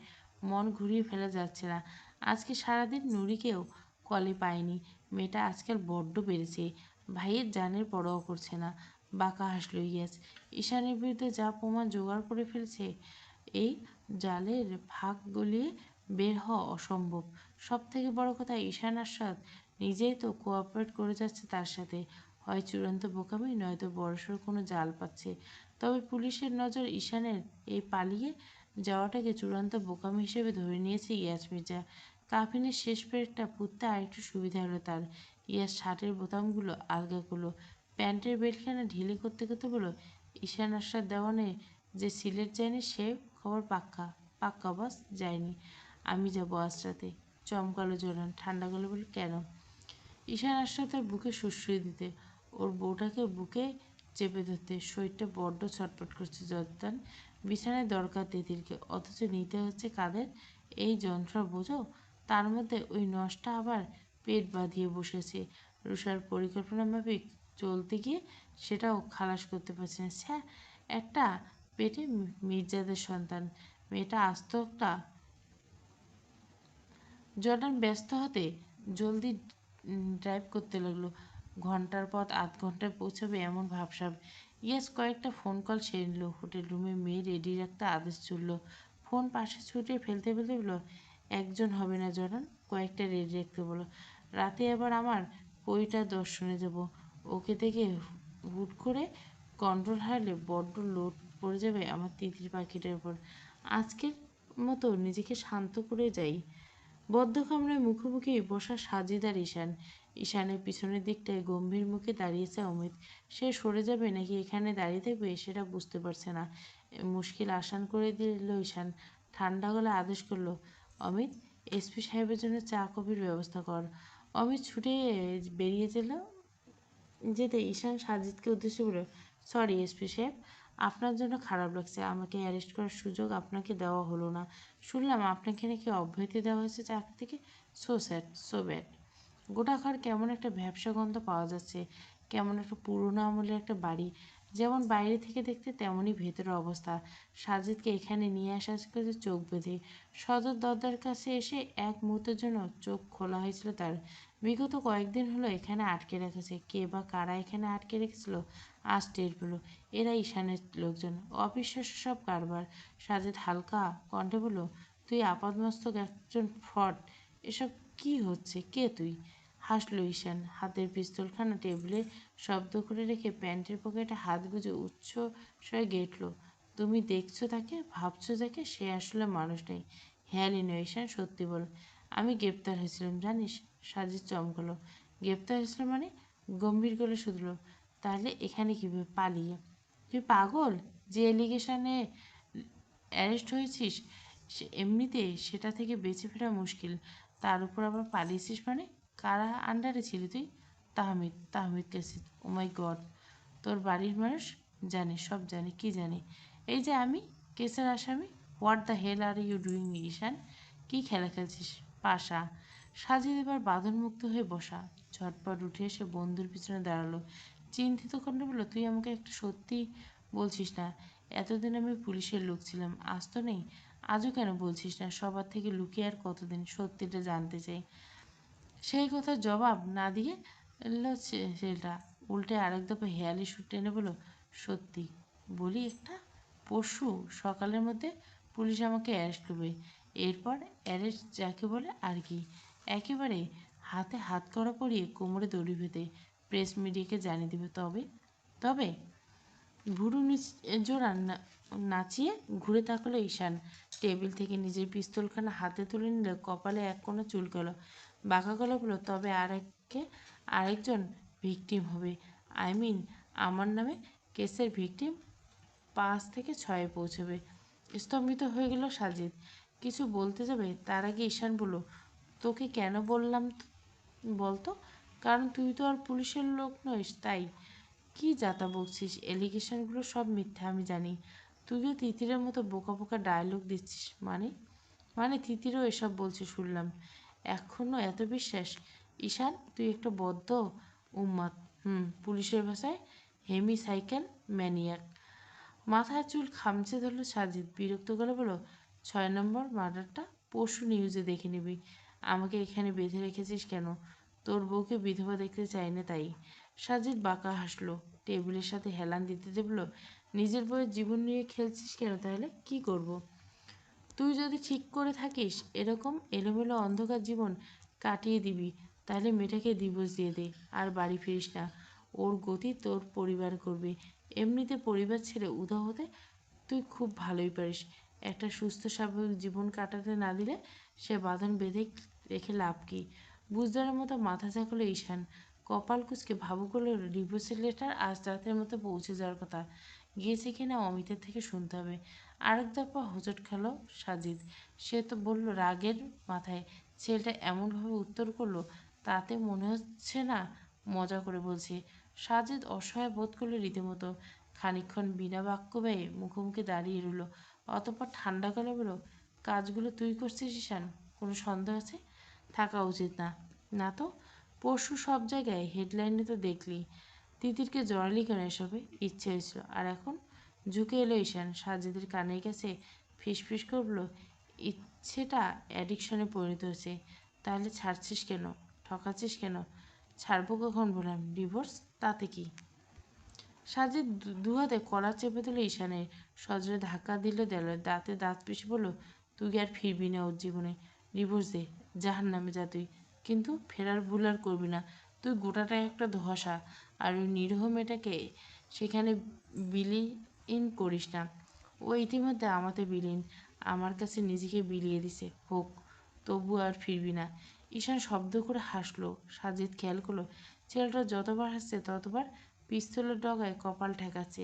মন ঘুরিয়ে ফেলা যাচ্ছে না। আজকে সারাদিন নুরিকেও কলে পায়নি। মেয়েটা আজকাল বড্ড বেড়েছে, ভাইয়ের জানের পরোয়া করছে না। বাঁকা হাসল ইয়াস। ঈশানের বিরুদ্ধে যা প্রমাণ জোগাড় করে ফেলছে, এই জালের ফাঁক গলিয়ে বের হওয়া অসম্ভব। সব থেকে বড় কথা, ঈশান আসাদ নিজেই তো কোঅপারেট করে যাচ্ছে তার সাথে। হয় চূড়ান্ত বোকামি, নয়তো বড়সড় কোনো জাল পাচ্ছে। তবে পুলিশের নজর ঈশানের এই পালিয়ে যাওয়াটাকে চূড়ান্ত বোকামি হিসেবে ধরে নিয়েছে ইয়াস মির্জা। কাফিনের শেষ পেরেকটা পুঁততে আরেকটু সুবিধা হলো তার। ইয়াস শার্টের বোতামগুলো আলগা করলো, প্যান্টের বেল্টখানা ঢিলে করতে করতে বলল, ঈশান আসাদ দেওয়ানে যে সিলেট যায়নি সে খবর পাক্কা? পাক্কা বস, যায়নি। আমি যাবো আজ রাতে। চমকালো জোরান, ঠান্ডা গলে বলে, কেন? ঈশান আসলো তার বুকে সুশ্রী দিতে, ওর বউটাকে বুকে চেপে ধরতে। শরীরটা বড্ড ছটফট করছে জর্দান। বিছানায় দরকার তিতিরকে, অথচ নিতে হচ্ছে কাদের এই যন্ত্রণা বোঝো? তার মধ্যে ওই নষ্টা আবার পেট বাঁধিয়ে বসেছে। রুষার পরিকল্পনা মাফিক চলতে গিয়ে সেটাও খালাস করতে পারছে না। স্যার, একটা পেটে মির্জাদের সন্তান, মেয়েটা আস্ত একটা। জর্ডান ব্যস্ত হতে জলদি ড্রাইভ করতে লাগলো। ঘন্টার পথ আধ ঘন্টায় পৌঁছাবে এমন ভাবসাব। ইয়াস কয়েকটা ফোন কল সেরে নিল। হোটেল রুমে মেয়ে রেডি রাখতে আদেশ ছুড়ল। ফোন পাশে ছুটিয়ে ফেলতে ফেলতে বলল, একজন হবে না জর্ডান, কয়েকটা রেডি রাখতে বলো। রাতে আবার আমার পরিটা দর্শনে যাব। ওকে দেখে হুট করে কন্ট্রোল হারালে বড্ড লোড পড়ে যাবে আমার তিতির পাখিটার উপর। আজকের মতো নিজেকে শান্ত করে যাই। বদ্ধ কামরায় মুখোমুখি বসা সাজিদার ঈশান। ঈশানের পিছনের দিকটায় গম্ভীর মুখে দাঁড়িয়েছে অমিত। সে সরে যাবে নাকি এখানে দাঁড়িয়ে থাকবে সেটা বুঝতে পারছে না। মুশকিল আসান করে দিল ঈশান। ঠান্ডা গলায় আদেশ করলো, অমিত, এসপি সাহেবের জন্য চা কফির ব্যবস্থা কর। অমিত ছুটে বেরিয়ে যেতে ঈশান সাজিদকে উদ্দেশ্যে বলল, সরি এসপি সাহেব, আপনার জন্য খারাপ লাগছে। আমাকে অ্যারেস্ট করার সুযোগ আপনাকে দেওয়া হলো না। শুনলাম আপনাকে নাকি অব্যাহতি দেওয়া হয়েছে চাকরি থেকে। So sad, so bad. গোটা ঘর কেমন একটা ভ্যাপসা গন্ধ পাওয়া যাচ্ছে, কেমন একটা পুরোনো আমলের একটা বাড়ি। যেমন বাইরে থেকে দেখতে তেমনই ভেতরের অবস্থা। সাজিদকে এখানে নিয়ে আসা করে চোখ বেঁধে সদর দরজার কাছে এসে এক মুহূর্তের জন্য চোখ খোলা হয়েছিল তার। বিগত কয়েকদিন হলো এখানে আটকে রেখেছে। কে বা কারা এখানে আটকে রেখেছিল আজ টের পেল। এরা ঈশানের লোকজন। অবিশ্বাস্য সব কারবার। সাজিদ হালকা কণ্ঠে বলল, তুই আপাদমস্তক একজন ফ্রড। এসব কি হচ্ছে? কে তুই? হাসল ঈশান। হাতের পিস্তলখানা টেবিলে শব্দ করে রেখে প্যান্টের পকেটে হাত গুজে উচ্চ স্বরে গেঁটল, তুমি দেখছো তাকে, ভাবছো যাকে, সে আসলে মানুষ নেই। হেয়ালি নয় ঈশান, সত্যি বল। আমি গ্রেপ্তার হয়েছিলাম জানিস? সাজিদ চমকালো। গ্রেপ্তার হয়েছিল মানে? গম্ভীর করে শুধল, তাহলে এখানে কীভাবে? পালিয়ে? তুই পাগল? যে এলিগেশনে অ্যারেস্ট হয়েছিস এমনিতে সেটা থেকে বেঁচে ফেরা মুশকিল, তার উপর আবার পালিয়েছিস মানে? কারা আন্ডারে ছিলি তুই? তাহমিদ কাসিদ। ও মাই গড! তোর বাড়ির মানুষ জানে? সব জানে? কি জানে? এই যে আমি কেসের আসামি। What the hell are you doing Ishaan? কি খেলা খেলছিস? পাশা। সাজিদ এবার বাঁধনমুক্ত হয়ে বসা। ঝটপট উঠে এসে বন্ধুর পিছনে দাঁড়ালো। চিন্তিত কণ্ঠে বলল, তুই আমাকে একটা সত্যি বলছিস না? এতদিন আমি পুলিশের লোক ছিলাম, আজ তো নেই। আজও কেন বলছিস না? সবার থেকে লুকিয়ে আর কতদিন? সত্যিটা জানতে চাই। সেই কথার জবাব না দিয়ে ছেলেটা উল্টে আরেক দফা হেয়ালি সুর টেনে বলল, সত্যি বলি একটা, পরশু সকালের মধ্যে পুলিশ আমাকে অ্যারেস্ট করবে। এরপর অ্যারেস্ট যাকে বলে আর কি, একেবারে হাতে হাত কড়া পরিয়ে কোমরে দড়ি বেঁধে প্রেস মিডিয়াকে জানিয়ে দেবে। তবে তবে ভুরু জোড়া নাচিয়ে ঘুরে তাকালো ঈশান। টেবিল থেকে নিজের পিস্তলখানা হাতে তুলে নিলে কপালে এক কোণা চুলকালো। বাঁকা গলা বলল, তবে আরেকজন ভিকটিম হবে। আই মিন আমার নামে কেসের ভিকটিম 5 থেকে 6-এ পৌঁছবে। স্তম্ভিত হয়ে গেল সাজিদ। কিছু বলতে যাবে তার আগে ঈশান বলল, তোকে কেন বললাম বলতো? কারণ তুই তো আর পুলিশের লোক নইস তাই। কি যাতা বকছিস? এলিগেশনগুলো সব মিথ্যা আমি জানি। তুইও তিতিরের মতো বোকা বোকা ডায়লগ দিচ্ছিস মানে? তিতিরও এসব বলছে শুনলাম। এখনও এত বিশ্বাস? ঈশান তুই একটা বদ্ধ উন্মাদ। পুলিশের ভাষায় হেমিসাইকেল ম্যানিয়াক। মাথার চুল খামচে ধরল সাজিদ। বিরক্ত গলা বলল, 6 নম্বর মার্ডারটা পরশু নিউজে দেখে নিবি। আমাকে এখানে বেঁধে রেখেছিস কেন? তোর বউকে বিধবা দেখতে চাই না তাই। সাজিদ বাঁকা হাসলো। টেবিলের সাথে হেলান দিতে দিতে বলল, নিজের বউয়ের জীবন নিয়ে খেলছিস কেন তাহলে? কি করব? তুই যদি ঠিক করে থাকিস এরকম এলোমেলো অন্ধকার জীবন কাটিয়ে দিবি, তাহলে মেয়েটাকে ডিভোর্স দিয়ে দে, আর বাড়ি ফিরিস না। ওর গতি তোর পরিবার করবে। এমনিতে পরিবার ছেড়ে উধাও হতে তুই খুব ভালোই পারিস। একটা সুস্থ স্বাভাবিক জীবন কাটাতে না দিলে সে বাঁধন বেঁধে রেখে লাভ কি? বুঝদারের মতো মাথা ঝাঁকালো ঈশান। কপাল কুঁচকে ভাবুক হলো, ডিভোর্সের লেটার আজ রাতের মতো পৌঁছে যাওয়ার কথা। গিয়েছে কিনা অমিতের থেকে শুনতে হবে। আরেক দফা হোঁচট খেল সাজিদ। সে তো বলল রাগের মাথায়। ছেলেটা এমনভাবে উত্তর করলো তাতে মনে হচ্ছে না মজা করে বলছে। সাজিদ অসহায় বোধ করলো রীতিমতো। খানিকক্ষণ বিনা বাক্য ব্যয়ে মুখোমুখি দাঁড়িয়ে রইল। অতঃপর ঠান্ডা গলায় বলল, কাজগুলো তুই করছিস ঈশান? কোনো সন্দেহ আছে? থাকা উচিত না। না তো? পরশু সব জায়গায় হেডলাইনে তো দেখলি। তিতিরকে জড়ালি কেন এসবে? ইচ্ছে হয়েছিল। আর এখন? ঝুঁকে এলো ঈশান সাজিদের কানের কাছে ফিসফিস করলো, ইচ্ছেটা অ্যাডিকশনে পরিণত হয়েছে। তাহলে ছাড়ছিস কেন? ঠকাচ্ছিস কেন? ছাড়বো কখন বললাম? ডিভোর্স? তাতে কি? সাজিদ দুহাতে কলার চেপে দিল ঈশানের। সজোরে ধাক্কা দিল দেয়ালে। দাঁতে দাঁত পিষে বলল, তুই আর ফিরবি না ওর জীবনে। ডিভোর্স দে, জাহান্নামে যা তুই। কিন্তু ফেরার ভুল আর করবি না। তুই গোটাটাই একটা ধোঁয়াশা। আর ওই নিরীহ মেয়েটাকে সেখানে বিলীন করিস না। ও ইতিমধ্যে আমাতে বিলীন, আমার কাছে নিজেকে বিলিয়ে দিছে। হোক, তবু আর ফিরবি না। ঈশান শব্দ করে হাসলো। সাজিদ খেয়াল করলো ছেলেটা যতবার হাসছে ততবার পিস্তলের ডগায় কপাল ঠেকাচ্ছে।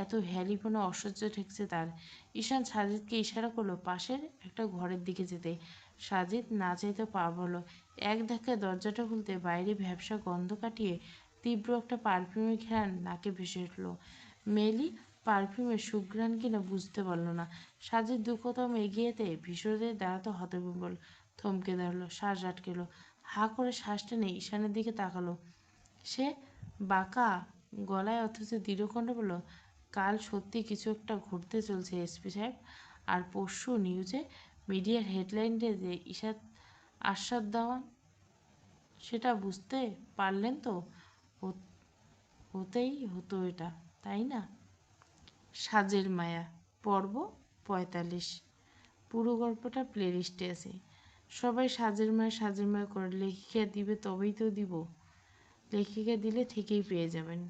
এত হেয়ালিপনা অসহ্য ঠেকছে তার। ঈশান সাজিদকে ইশারা করলো পাশের একটা ঘরের দিকে যেতে। সাজিদ না চাইতে পা বলল। এক ধাক্কায় দরজাটা খুলতে বাইরে ভ্যাপসা গন্ধ কাটিয়ে তীব্র একটা পারফিউমের ঘ্রাণ নাকে ভেসে উঠল। মেলি পারফিউমের সুঘ্রাণ কিনা বুঝতে পারল না। সাজিদ দু কদম এগিয়েতে ভীষণদের দাঁড়াতে হতবিম্বল থমকে দাঁড়ালো, শ্বাস আটকেল। হা করে শ্বাস টেনে ঈশানের দিকে তাকালো সে, বাঁকা গলায় অথচ দৃঢ়কণ্ঠে বলল, কাল সত্যি কিছু একটা ঘুরতে চলছে এসপি সাহেব। আর পরশু নিউজে মিডিয়ার হেডলাইনটা যে ঈশাদ আশ্বাদ দেওয়ান, সেটা বুঝতে পারলেন তো? হতেই হতো এটা, তাই না? সাজের মায়া পর্ব ৪৫। পুরো গল্পটা প্লেলিস্টে আছে। সবাই সাজের মায়া করে। লেখিকা দিবে তবেই তো দিব। লেখিকা দিলে ঠিকই পেয়ে যাবেন।